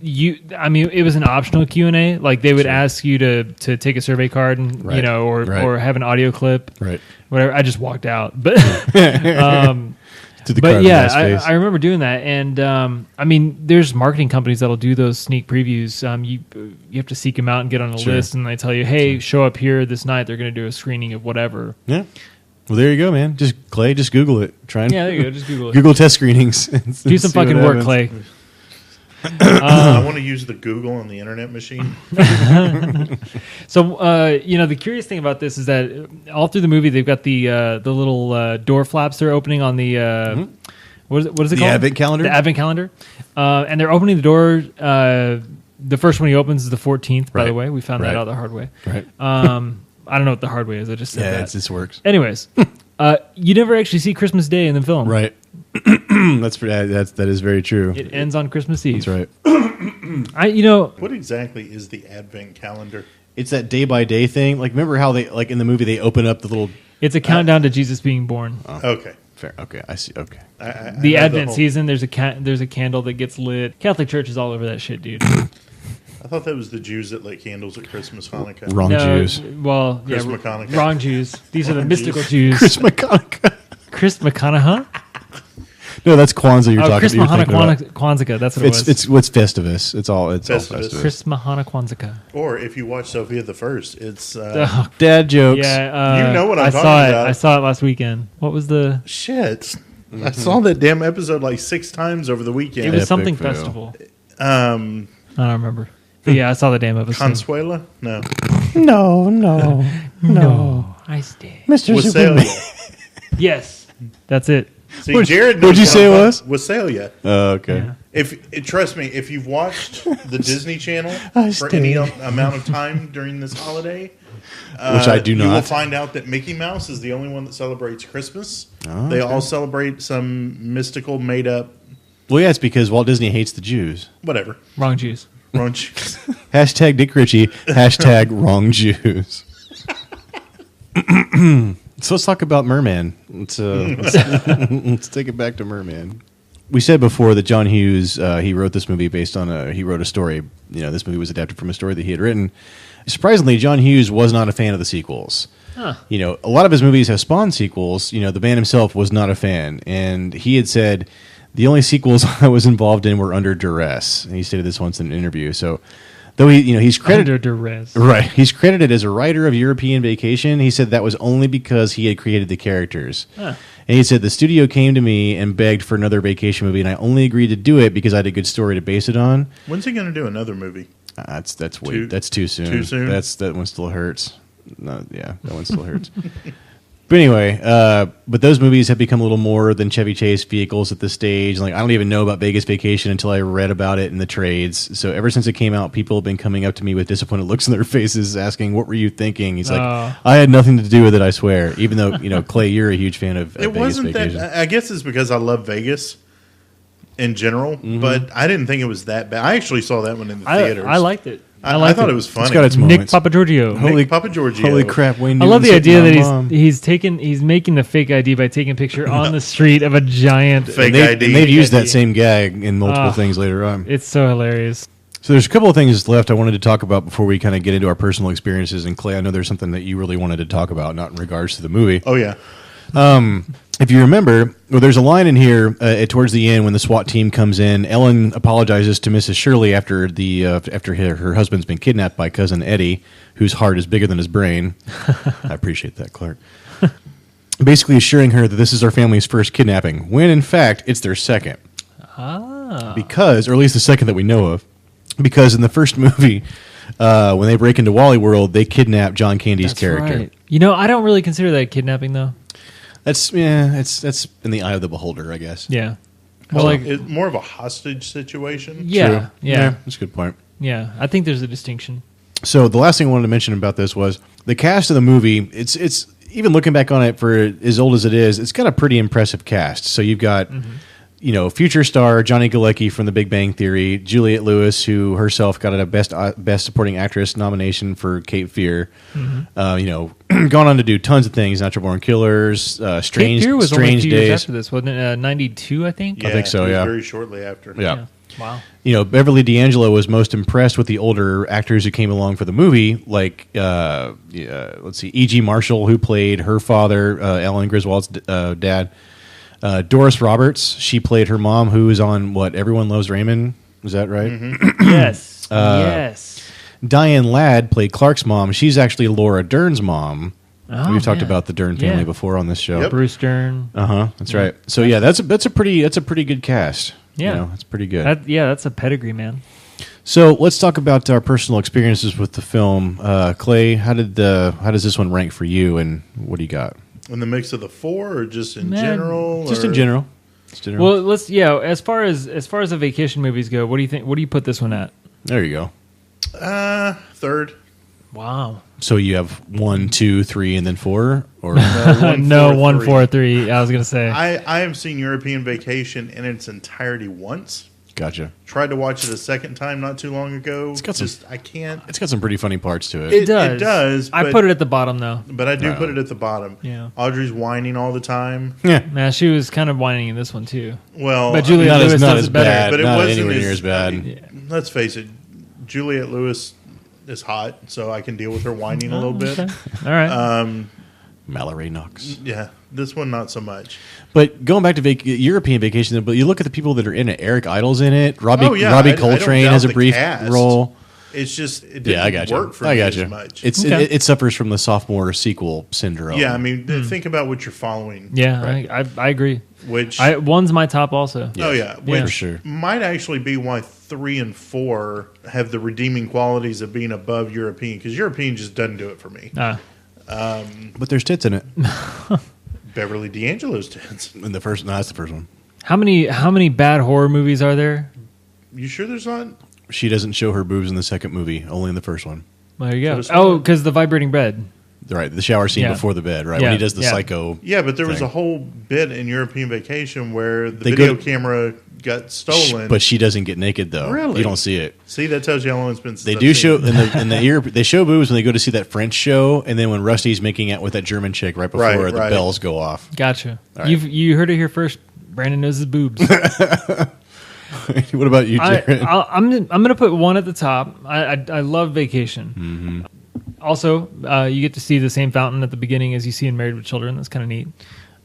it was an optional Q&A. Like they would ask you to take a survey card and Right. or have an audio clip. Right. Whatever. I just walked out, but To the but card yeah, in my face. I remember doing that, and there's marketing companies that'll do those sneak previews. You have to seek them out and get on a Sure. list, and they tell you, hey, show up here this night. They're going to do a screening of whatever. Yeah. Well, there you go, man. Just Google it. Try and Yeah, there you go. Just Google it. Google test screenings. And Do some see what fucking work, happens. Clay. I want to use the Google on the internet machine. So, the curious thing about this is that all through the movie, they've got the little door flaps they're opening on the what is it The called? Advent calendar? The Advent calendar, and they're opening the door. The first one he opens is the 14th. By the Right. way, we found Right. that out the hard way. Right. I don't know what the hard way is. I just said Yeah, that. this works. Anyways, you never actually see Christmas Day in the film. Right. that is very true. It ends on Christmas Eve. That's right. What exactly is the Advent calendar? It's that day by day thing. Like, remember how they, like in the movie, they open up the little. It's a countdown to Jesus being born. Okay. Fair. Okay, I see. Okay. I The know Advent whole- season, there's a candle that gets lit. Catholic Church is all over that shit, dude. I thought that was the Jews that lit candles at Christmas, Hanukkah. Wrong Jews. Well, Chris yeah, McConaughey. wrong Jews. These are the Wrong mystical Jews. Jews. Chris McConaughey. Chris McConaughey? No, that's Kwanzaa. You're talking. Chris you're thinking about. Kwanzaa. That's what it was. It's what's Festivus. It's all Festivus. Festivus. Chris Kwanzaa. Or if you watch Sophia the First, it's Oh, Dad jokes. yeah, You know what I'm I talking saw it. about. I saw it last weekend. What was the? shit. I saw that damn episode like 6 times over the It weekend. was Epic something fail. festival. Um, I don't remember. But yeah, I saw the damn episode. Consuela? No. No, I stay. Mr. Wasalia. Yes, that's it. See, Jared. what'd you say it was? Wasalia. Oh, okay. Yeah. Trust me, if you've watched the Disney Channel I for stay. any amount of time during this holiday, Which I do you will not. find out that Mickey Mouse is the only one that celebrates Christmas. Oh, They okay. all celebrate some mystical, made up, Well, yeah, it's because Walt Disney hates the Jews. whatever. Wrong Jews. Wrong. Hashtag Dick Ritchie. Hashtag wrong Jews. So let's talk about Merman. Let's take it back to Merman. We said before that John Hughes, he wrote this movie based on he wrote a story. This movie was adapted from a story that he had written. Surprisingly, John Hughes was not a fan of the sequels. Huh. A lot of his movies have spawned sequels. The man himself was not a fan, and he had said the only sequels I was involved in were under duress. And he stated this once in an interview. So, though he's credited Under duress. right, he's credited as a writer of European Vacation. He said that was only because he had created the characters. Huh. And he said the studio came to me and begged for another vacation movie, and I only agreed to do it because I had a good story to base it on. When's he going to do another movie? That's Too- that's too soon. too soon? That one still hurts. No, yeah, that one still hurts. But anyway, but those movies have become a little more than Chevy Chase vehicles at this stage. Like, I don't even know about Vegas Vacation until I read about it in the trades. So ever since it came out, people have been coming up to me with disappointed looks on their faces, asking, "What were you thinking?" He's like, Oh. "I had nothing to do with it, I swear." Even though Clay, you're a huge fan of It Vegas wasn't Vacation. that. I guess it's because I love Vegas in general, but I didn't think it was that bad. I actually saw that one in the theaters. I liked it. I thought it was funny. It's got its Nick moments. Papagiorgio. Nick Papagiorgio. Holy crap, Wayne I love the Newton idea said that my mom. he's making the fake ID by taking a picture on the street of a giant Fake And they, ID. and they've used that ID. same gag in multiple Ah. things later on. It's so hilarious. So there's a couple of things left I wanted to talk about before we kind of get into our personal experiences. And Clay, I know there's something that you really wanted to talk about, not in regards to the movie. Oh yeah. If you remember, there's a line in here towards the end when the SWAT team comes in. Ellen apologizes to Mrs. Shirley after her husband's been kidnapped by cousin Eddie, whose heart is bigger than his brain. I appreciate that, Clark. Basically assuring her that this is our family's first kidnapping, when in fact it's their second. Because, or at least the second that we know of, because in the first movie, when they break into Wally World, they kidnap John Candy's character. Right. I don't really consider that kidnapping though. That's in the eye of the beholder, I guess. Yeah. Well, Well, it's more of a hostage situation. yeah, True. yeah, That's a good point. yeah. I think there's a distinction. So the last thing I wanted to mention about this was the cast of the movie. It's even looking back on it for as old as it is, it's got a pretty impressive cast. So you've got future star Johnny Galecki from The Big Bang Theory, Juliette Lewis, who herself got a best supporting actress nomination for Cape Fear. Gone on to do tons of things: Natural Born Killers, Strange Cape Fear was only a few Days. years after this, wasn't it? 92, I think. I think so. it was Yeah, very shortly after. yeah. Wow. Beverly D'Angelo was most impressed with the older actors who came along for the movie, like let's see, E.G. Marshall, who played her father, Ellen Griswold's dad. Doris Roberts, she played her mom, who is on what Everyone Loves Raymond. Is that right? Yes. Yes. Diane Ladd played Clark's mom. She's actually Laura Dern's mom. Oh, We've talked yeah. about the Dern family Yeah. before on this show. Yep. Bruce Dern. That's right. So yeah, that's a pretty good cast. Yeah. It's pretty good. That's a pedigree, man. So let's talk about our personal experiences with the film. Clay, how does this one rank for you, and what do you got? In the mix of the four, or just in Man, general? Just or- in general. Well, let's as far as the vacation movies go, what do you think? What do you put this one at? There you go. Third. Wow. So you have 1, 2, 3, and then 4, or No, 1, 4, 4, 3. I was gonna say. I have seen European Vacation in its entirety once. gotcha. Tried to watch it a second time not too long ago. It's got some- I can't. It's got some pretty funny parts to it. It does. It does. I but- put it at the bottom though. But I do No. put it at the bottom. Yeah. Audrey's whining all the time. Yeah, Nah, she was kind of whining in this one too. Well, But Juliette not Lewis as does it better. bad, but it not wasn't anywhere as- near as bad. I mean, let's face it, Juliette Lewis is hot, so I can deal with her whining a little bit. Okay. All right. Mallory Knox. Yeah, this one not so much. But going back to European Vacation, but you look at the people that are in it. Eric Idle's in it. Robbie Oh, yeah, Robbie I don't Coltrane doubt has a the brief cast. role. It's just it didn't Yeah, I got you. work for I me got as you. much. Okay. It suffers from the sophomore sequel syndrome. Yeah, I mean, think about what you're following. yeah, right. I agree. Which One's my top also. oh yeah, which for sure. might actually be why 3 and 4 have the redeeming qualities of being above European, because European just doesn't do it for me. But there's tits in it. Beverly D'Angelo's tits. In the first, no, that's the first one. How many bad horror movies are there? You sure there's not? She doesn't show her boobs in the second movie, only in the first one. There you go. there's Oh, one. because the vibrating bed. Right, the shower scene Yeah. before the bed, right? Yeah, When he does the yeah. psycho. Yeah, but there was thing. a whole bit in European Vacation where the They video go- camera got stolen. But she doesn't get naked though. Really? You don't see it. See, that tells you how long it's been since They I've do seen show it. in the ear. They show boobs when they go to see that French show, and then when Rusty's making out with that German chick right before Right, the right. bells go off. Gotcha. right. You heard it here first. Brandon knows his boobs. What about you, Jared? I'm gonna put 1 at the top. I love Vacation. Mm-hmm. Also, you get to see the same fountain at the beginning as you see in Married with Children. That's kind of neat.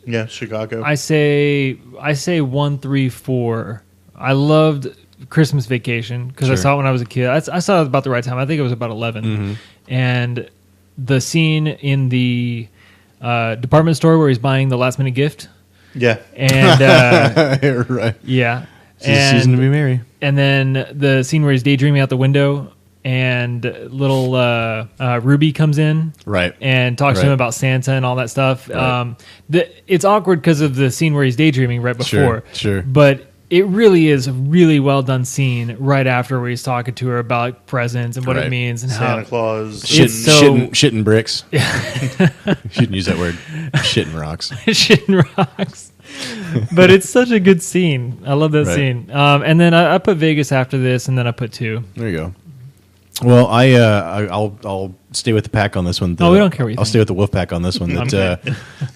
Yeah, Chicago. I say 1, 3, 4. I loved Christmas Vacation because I Sure. saw it when I was a kid. I saw it about the right time. I think it was about 11. Mm-hmm. And the scene in the department store where he's buying the last minute gift, yeah. and right. yeah, It's the season to be merry. and then the scene where he's daydreaming out the window, and little Ruby comes in, Right. and talks to Right. him about Santa and all that stuff. Right. It's awkward because of the scene where he's daydreaming right before. Sure. But it really is a really well done scene right after where he's talking to her about presents and what Right. it means and Santa how. Claus. Shit, It's so- shitting bricks. Shouldn't use that word. Shitting rocks. Shit rocks. But it's such a good scene. I love that Right. scene. And then I put Vegas after this, and then I put 2. There you go. Well, I'll stay with the pack on this one. Oh, we don't care what you I'll think. stay with the wolf pack on this one. That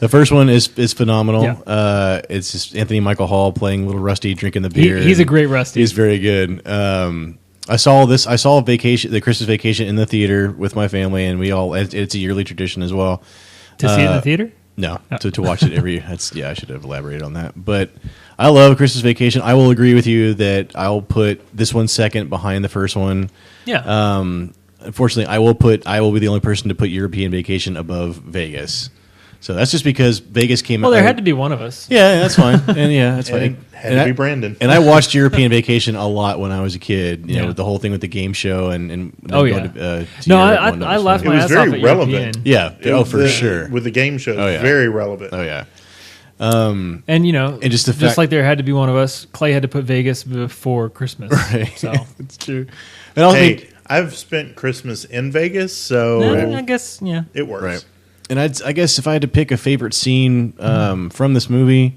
the first one is phenomenal. Yeah. It's just Anthony Michael Hall playing little Rusty, drinking the beer. He's a great Rusty. He's very good. I saw the Christmas Vacation in the theater with my family, and we all. It's a yearly tradition as well. to see it in the theater? No, to watch it every. I should have elaborated on that. But I love Christmas Vacation. I will agree with you that I'll put this one second behind the first one. Yeah. Unfortunately, I will be the only person to put European Vacation above Vegas. So that's just because Vegas came out. Well, there had to be one of us. Yeah, that's fine. And yeah, that's And fine. it had to be Brandon. And I watched European Vacation a lot when I was a kid. You Yeah. know, the whole thing with the game show and Oh, going yeah. to No, Europe I one, that was laughed fun. my It was ass very off at relevant. European. Yeah. It For was sure. With the game shows, Oh, yeah. very relevant. Oh yeah. And And just the fact- like there had to be one of us, Clay had to put Vegas before Christmas. Right. So It's true. And also, Hey, I've spent Christmas in Vegas, so I guess, yeah. it works. Right. And I guess if I had to pick a favorite scene from this movie,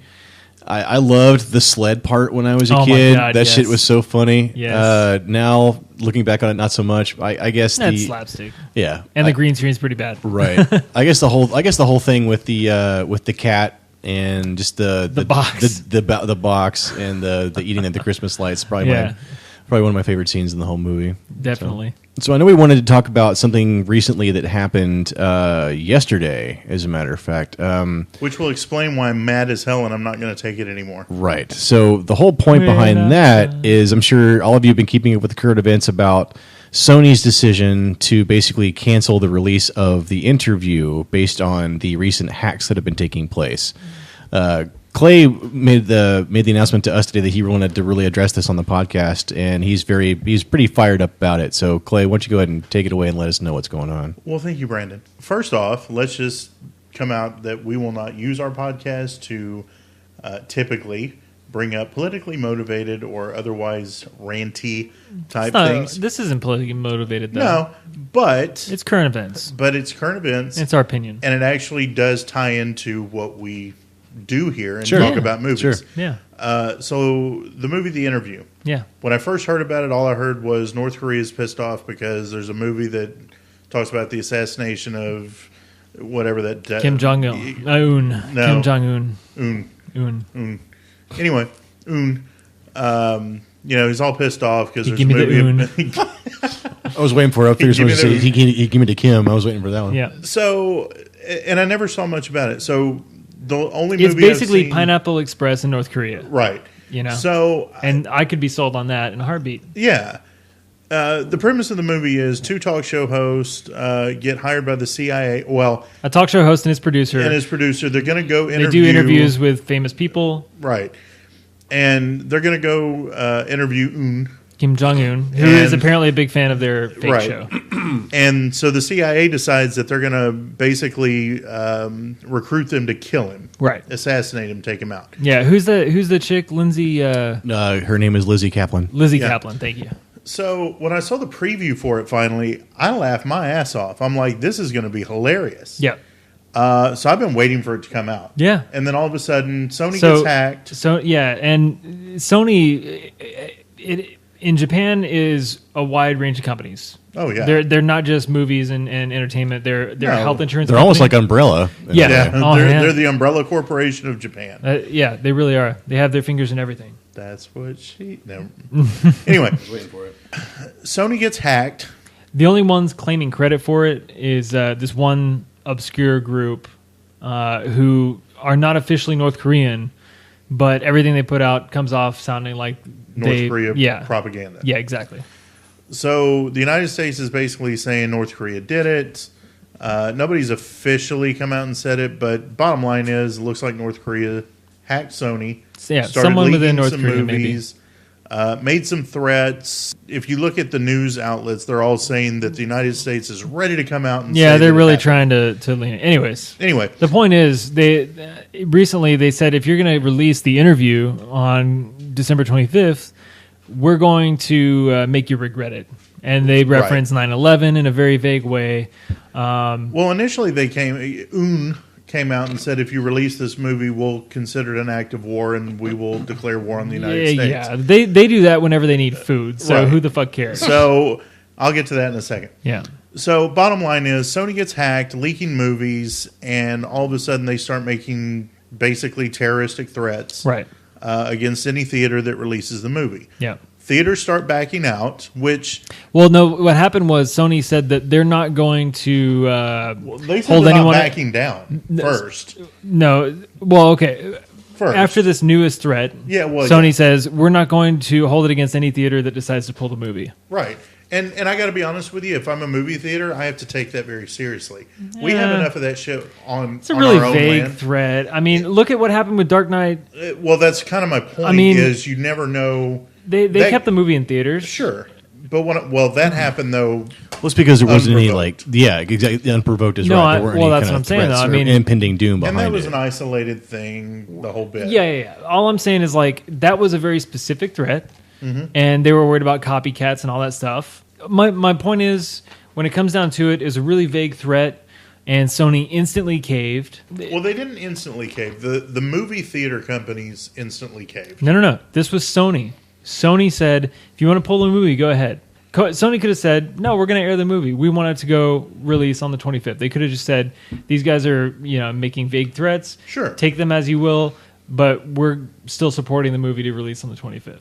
I loved the sled part when I was a kid. My God, that yes. shit was so funny. Yes. Now, looking back on it, not so much. I guess That's slapstick. Yeah. And the green screen's pretty bad. Right. I guess the whole thing with the cat and just the box. the box and the eating at the Christmas lights probably probably one of my favorite scenes in the whole movie. Definitely. So I know we wanted to talk about something recently that happened yesterday, as a matter of fact. Which will explain why I'm mad as hell and I'm not going to take it anymore. Right. So the whole point behind that is, I'm sure all of you have been keeping up with the current events about Sony's decision to basically cancel the release of The Interview based on the recent hacks that have been taking place. Clay made the announcement to us today that he wanted to really address this on the podcast, and he's pretty fired up about it. So, Clay, why don't you go ahead and take it away and let us know what's going on? Well, thank you, Brandon. First off, let's just come out that we will not use our podcast to typically bring up politically motivated or otherwise ranty type things. This isn't politically motivated, though. No, but It's current events. it's current events. It's our opinion. And it actually does tie into what we do here and Sure. talk Yeah. about movies. Sure. Yeah. So the movie The Interview. Yeah. When I first heard about it, all I heard was North Korea's pissed off because there's a movie that talks about the assassination of whatever that Kim Jong Un. No. Kim Jong Un. Un. Anyway, he's all pissed off because there's Give a me the movie. I was waiting for it. I figured Give me someone would say he gave me to Kim. I was waiting for that one. Yeah. So, and I never saw much about it. So the only It's movie basically I've seen, Pineapple Express in North Korea. right? You know. So And I could be sold on that in a heartbeat. yeah. The premise of the movie is two talk show hosts get hired by the CIA. Well, A talk show host and his producer. and his producer, they're going to go they interview. do interviews with famous people. Right. And they're going to go interview Un. Kim Jong Un, who is And- apparently a big fan of their fake Right. show. And so the CIA decides that they're going to basically recruit them to kill him. Right. Assassinate him, take him out. Yeah. Who's the chick? Lindsay. Her name is Lizzie Kaplan. Lizzie Yeah. Kaplan. Thank you. So when I saw the preview for it finally, I laughed my ass off. I'm like, this is going to be hilarious. Yeah. So I've been waiting for it to come out. Yeah. And then all of a sudden, Sony gets hacked. So yeah, and Sony, in Japan is a wide range of companies. Oh yeah. They're not just movies and entertainment. They're No. a health insurance. They're company. almost like Umbrella. in a Yeah. way. Yeah, Oh, yeah. they're the umbrella corporation of Japan. Yeah, they really are. They have their fingers in everything. That's what she. No. Anyway, Waiting for it. Sony gets hacked. The only ones claiming credit for it is this one obscure group who are not officially North Korean, but everything they put out comes off sounding like North Korea yeah, propaganda. yeah, exactly. So the United States is basically saying North Korea did it. Nobody's officially come out and said it, but bottom line is, it looks like North Korea hacked Sony. So, yeah, started someone within leaking North some Korea, movies, made some threats. If you look at the news outlets, they're all saying that the United States is ready to come out and Yeah, say they're that it really happened. trying to lean it. Anyways, Anyway, the point is, they recently they said if you're going to release The Interview on December 25th, we're going to make you regret it. And they reference 9/11 in a very vague way. well, initially they came out and said if you release this movie, we'll consider it an act of war and we will declare war on the United States. Yeah, they do that whenever they need food. So Right. who the fuck cares? So I'll get to that in a second. Yeah. So bottom line is Sony gets hacked, leaking movies, and all of a sudden they start making basically terroristic threats Right. Against any theater that releases the movie. Yeah. Theaters start backing out, which Well, no. What happened was Sony said that they're not going to they said hold they're anyone. not backing down first. No. Well, okay. First. After this newest threat, Yeah, well, Sony yeah. says we're not going to hold it against any theater that decides to pull the movie. Right. And I got to be honest with you, if I'm a movie theater, I have to take that very seriously. We have enough of that shit on It's a on really our own vague land. threat. I mean, look at what happened with Dark Knight. Well, that's kind of my point. I mean- is you never know. They That- kept the movie in theaters. Sure, but that happened though. Well, it's because there wasn't any Unprovoked. exactly unprovoked is No, right. There weren't well, any that's kind what of I'm saying, threats though. I or mean- impending doom And behind that was it. an isolated thing, the whole bit. Yeah. All I'm saying is like that was a very specific threat, Mm-hmm. and they were worried about copycats and all that stuff. my point is, when it comes down to it, is a really vague threat, and Sony instantly caved. Well, they didn't instantly cave. The movie theater companies instantly caved. No. This was Sony. Sony said, if you want to pull the movie, go ahead. Sony could have said, no, we're going to air the movie. We want it to go release on the 25th. They could have just said, these guys are making vague threats. Sure. Take them as you will, but we're still supporting the movie to release on the 25th.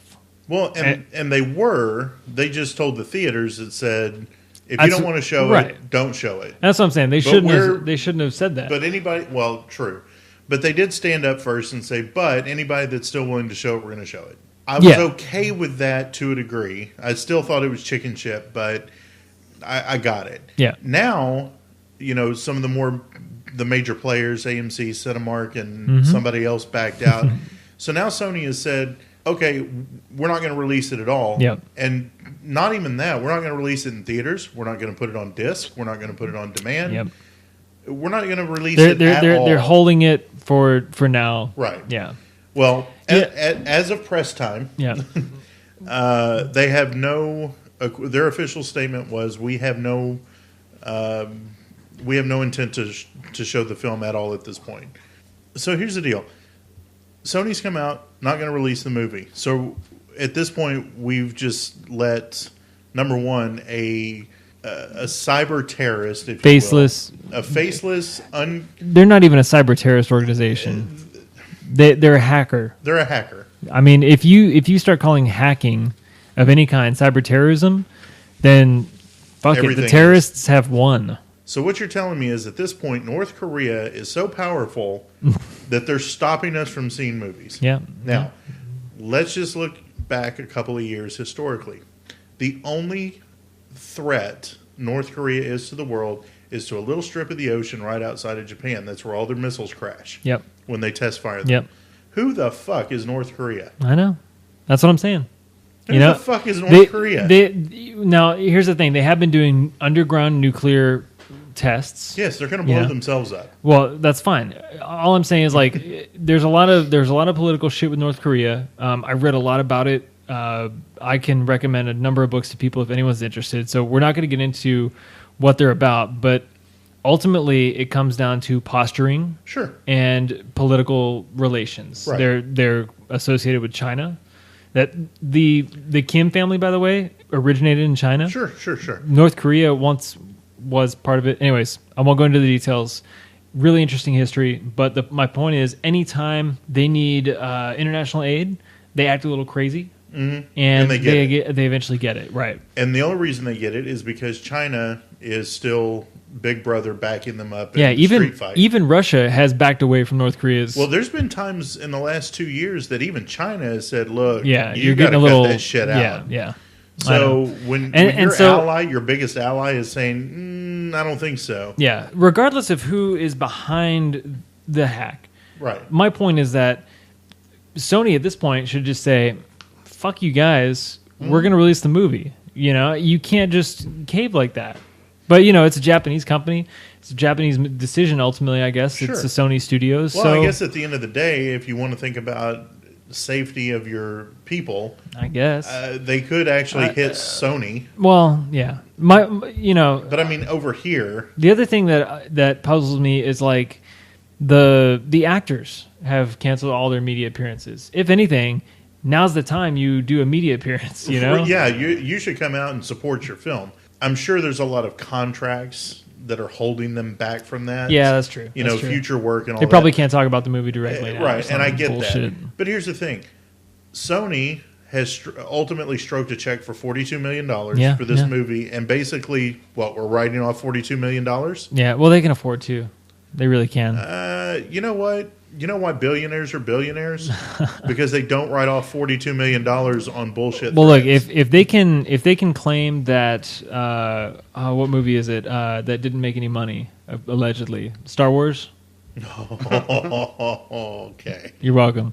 Well, and they just told the theaters that said, if you don't want to show it, don't show it. That's what I'm saying. They shouldn't have said that. But true. But they did stand up first and say, but anybody that's still willing to show it, we're going to show it. I was okay with that to a degree. I still thought it was chicken shit, but I got it. Yeah. Now, some of the major players, AMC, Cinemark, and somebody else backed out. So now Sony has said, okay, we're not going to release it at all. Yep. And not even that. We're not going to release it in theaters. We're not going to put it on disc. We're not going to put it on demand. Yep. We're not going to release it at all. They're holding it for now. Right. Yeah. Well, as of press time, they have no. Their official statement was, we have no intent to show the film at all at this point. So here's the deal. Sony's come out, not going to release the movie. So at this point, we've just let, number one, a cyber terrorist, if faceless, you will, a faceless. They're not even a cyber terrorist organization. They're a hacker. They're a hacker. I mean, if you start calling hacking of any kind cyber terrorism, then fuck it. The terrorists have won. So what you're telling me is, at this point, North Korea is so powerful that they're stopping us from seeing movies. Yeah. Now, let's just look back a couple of years historically. The only threat North Korea is to the world is to a little strip of the ocean right outside of Japan. That's where all their missiles crash. Yep. When they test fire them. Yep. Who the fuck is North Korea? I know. That's what I'm saying. Who the fuck is North Korea? Now, here's the thing. They have been doing underground nuclear tests. Yes, they're going to blow themselves up. Well, that's fine. All I'm saying is, there's a lot of political shit with North Korea. I read a lot about it. I can recommend a number of books to people if anyone's interested. So we're not going to get into what they're about, but ultimately it comes down to posturing, and political relations. Right. They're associated with China. That the Kim family, by the way, originated in China. Sure. North Korea once was part of it. Anyways, I won't go into the details. Really interesting history, but my point is, anytime they need international aid, they act a little crazy. Mm-hmm. And they eventually get it, right. And the only reason they get it is because China is still Big Brother backing them up in the street fight. Even Russia has backed away from North Korea's... Well, there's been times in the last 2 years that even China has said, look, you're got to cut that shit out. Yeah. So when your biggest ally is saying, I don't think so. Yeah, regardless of who is behind the hack. Right. My point is that Sony at this point should just say, fuck you guys, we're going to release the movie. You can't just cave like that. But, it's a Japanese company. It's a Japanese decision, ultimately, I guess. Sure. It's the Sony Studios. Well, I guess at the end of the day, if you want to think about safety of your people, I guess they could actually hit Sony. Well, yeah. But I mean, over here, the other thing that puzzles me is like the actors have canceled all their media appearances. If anything, now's the time you do a media appearance. Yeah, you should come out and support your film. I'm sure there's a lot of contracts that are holding them back from that. Yeah, that's true. Future work and all that. They probably can't talk about the movie directly now. Right, and I get that. But here's the thing. Sony has ultimately stroked a check for $42 million for this movie, and basically, we're writing off $42 million? Yeah, well, they can afford to. They really can. You know what? You know why billionaires are billionaires? Because they don't write off $42 million on bullshit. Well, look, if they can claim that what movie is it that didn't make any money allegedly? Star Wars. Okay. You're welcome.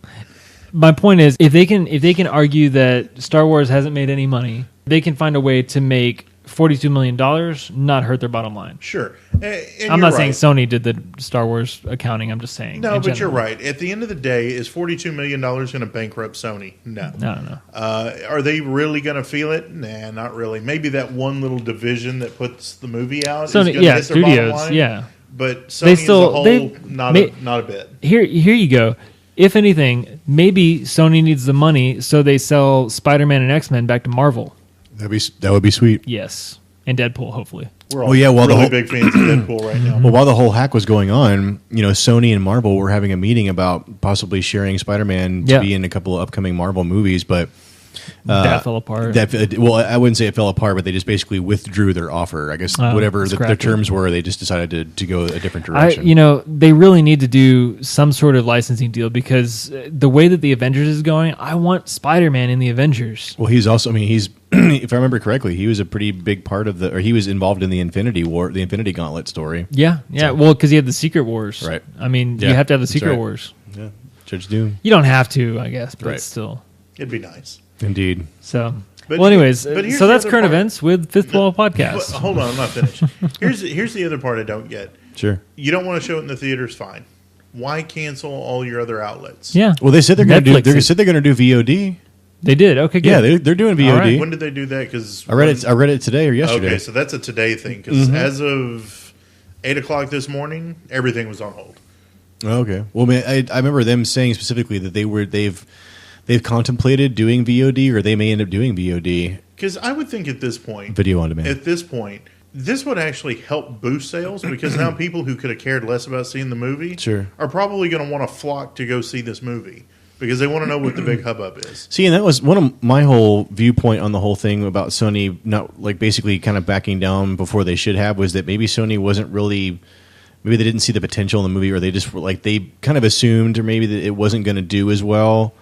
My point is, if they can argue that Star Wars hasn't made any money, they can find a way to make $42 million not hurt their bottom line. Sure. I'm not saying Sony did the Star Wars accounting. I'm just saying. No, but you're right. At the end of the day, is $42 million going to bankrupt Sony? No. No. Are they really going to feel it? Nah, not really. Maybe that one little division that puts the movie out Sony, is going to hit their bottom line. Yeah. But Sony as a whole, not a bit. Here you go. If anything, maybe Sony needs the money so they sell Spider-Man and X-Men back to Marvel. That would be sweet. Yes, and Deadpool, hopefully. We're all really big fans of Deadpool right now. Well, while the whole hack was going on, Sony and Marvel were having a meeting about possibly sharing Spider-Man to be in a couple of upcoming Marvel movies, but that fell apart. I wouldn't say it fell apart, but they just basically withdrew their offer. I guess whatever their terms were, they just decided to go a different direction. They really need to do some sort of licensing deal because the way that the Avengers is going, I want Spider-Man in the Avengers. Well, he's also, he's if I remember correctly, he was a pretty big part of he was involved in the Infinity Gauntlet story. Yeah. Well, because he had the Secret Wars. Right. You have to have the Secret Wars. Yeah. Judge Doom. You don't have to, I guess, but still. It'd be nice. Indeed. So, anyways, so that's current events with Fifth Wall Podcast. Hold on, I'm not finished. Here's the other part I don't get. Sure. You don't want to show it in the theaters, fine. Why cancel all your other outlets? Yeah. Well, they said they're going to do. They said they're going to do VOD. They did. Okay, good. Yeah, they're doing VOD. Right. When did they do that? Because I read it today or yesterday. Okay, so that's a today thing. Because as of 8:00 this morning, everything was on hold. Okay. Well, I remember them saying specifically that they've contemplated doing VOD, or they may end up doing VOD. Because I would think at this point, video on demand. At this point, this would actually help boost sales because now people who could have cared less about seeing the movie are probably going to want to flock to go see this movie because they want to know what the big hubbub is. See, and that was one of my whole viewpoint on the whole thing about Sony not basically kind of backing down before they should have, was that maybe Sony wasn't really. Maybe they didn't see the potential in the movie, or they just were they kind of assumed, or maybe that it wasn't going to do as well.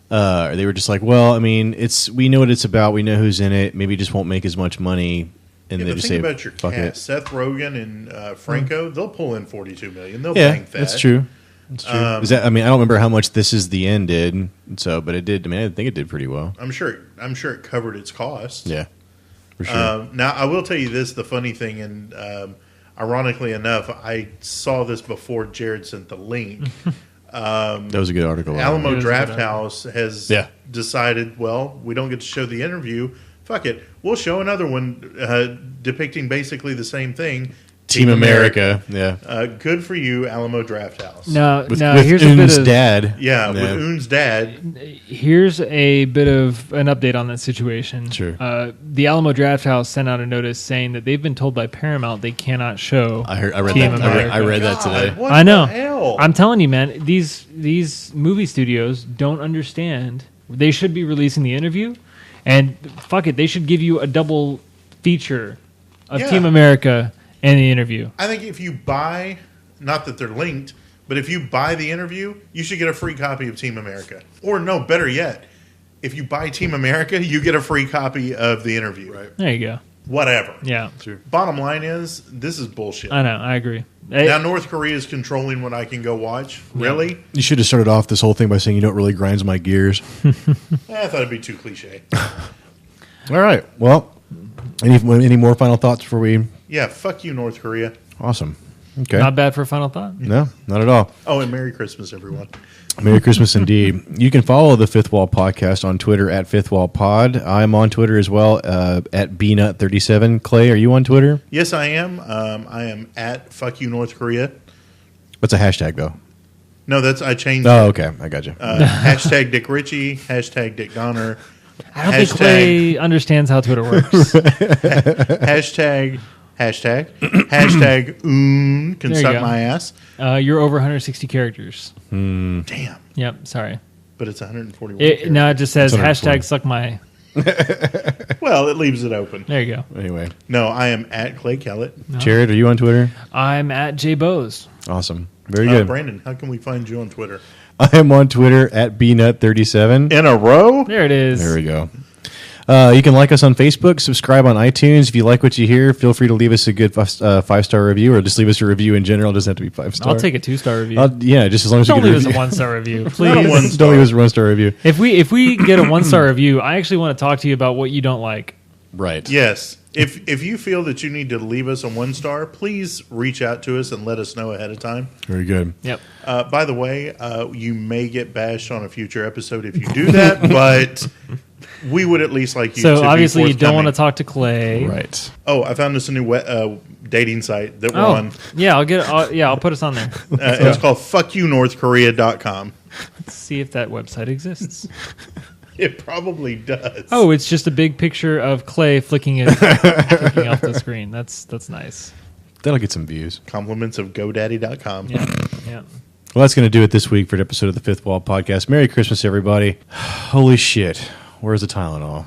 They were just like, well, we know what it's about, we know who's in it, maybe it just won't make as much money, and they just think say, about your fuck cast. it. Seth Rogen and Franco, they'll pull in $42 million. They'll bank that. That's true. That's true. I don't remember how much This Is the End did, but it did. I think it did pretty well. I'm sure it covered its cost. Yeah, for sure. Now I will tell you this: the funny thing, and ironically enough, I saw this before Jared sent the link. That was a good article. Alamo Drafthouse has decided, well, we don't get to show the interview. Fuck it. We'll show another one depicting basically the same thing. Team America. Yeah. Good for you, Alamo Drafthouse. Now, with here's Oon's a bit of dad. Yeah, with Oon's dad. Here's a bit of an update on that situation. Sure. The Alamo Drafthouse sent out a notice saying that they've been told by Paramount they cannot show. I read Team that. America. I read that today. What I know. The hell? I'm telling you, man. These movie studios don't understand. They should be releasing the interview, and fuck it, they should give you a double feature of Team America and the interview. I think if you buy, not that they're linked, but if you buy the interview, you should get a free copy of Team America. Or no, better yet, if you buy Team America, you get a free copy of the interview. Right. There you go. Whatever. Yeah. True. Bottom line is, this is bullshit. I know. I agree. Now North Korea is controlling what I can go watch. Really? You should have started off this whole thing by saying, you know what really grinds my gears. I thought it'd be too cliche. All right. Well, any more final thoughts before we... Yeah, fuck you, North Korea. Awesome. Okay. Not bad for a final thought. No, not at all. Oh, and Merry Christmas, everyone. Merry Christmas indeed. You can follow the Fifth Wall Podcast on Twitter at Fifth Wall Pod. I'm on Twitter as well at BNut37. Clay, are you on Twitter? Yes, I am. I am at fuck you, North Korea. What's a hashtag, though? No, I changed Oh, okay. I got you. hashtag Dick Ritchie, hashtag Dick Donner. I don't think Clay understands how Twitter works. hashtag can There you suck go. my ass. You're over 160 characters. Damn. Yep, sorry. But it's 141. Now it just says It's 140. hashtag suck my. Well, it leaves it open. There you go. Anyway. No, I am at Clay Kellett. Jared, are you on Twitter? I'm at J Bose. Awesome. Very good. Brandon, how can we find you on Twitter? I am on Twitter at BNut37. In a row? There it is. There we go. You can like us on Facebook, subscribe on iTunes. If you like what you hear, feel free to leave us a good 5-star review, or just leave us a review in general. It doesn't have to be 5-star. I'll take a 2-star review. Yeah, just as long as Don't you leave get us a 1-star review, Not a please. 1 Don't leave us a 1-star review. If we get a 1-star review, I actually want to talk to you about what you don't like. Right. Yes. If you feel that you need to leave us a 1-star, please reach out to us and let us know ahead of time. Very good. Yep. By the way, you may get bashed on a future episode if you do that, but we would at least like you to So be obviously you don't forthcoming. want to talk to Clay. Right. Oh, I found us a new dating site that we're on. Yeah, I'll put us on there. It's called fuckyounorthkorea.com. Let's see if that website exists. It probably does. Oh, it's just a big picture of Clay flicking off the screen. That's nice. That'll get some views. Compliments of GoDaddy.com. Yeah. Well, that's going to do it this week for an episode of the Fifth Wall Podcast. Merry Christmas, everybody. Holy shit. Where's the Tylenol?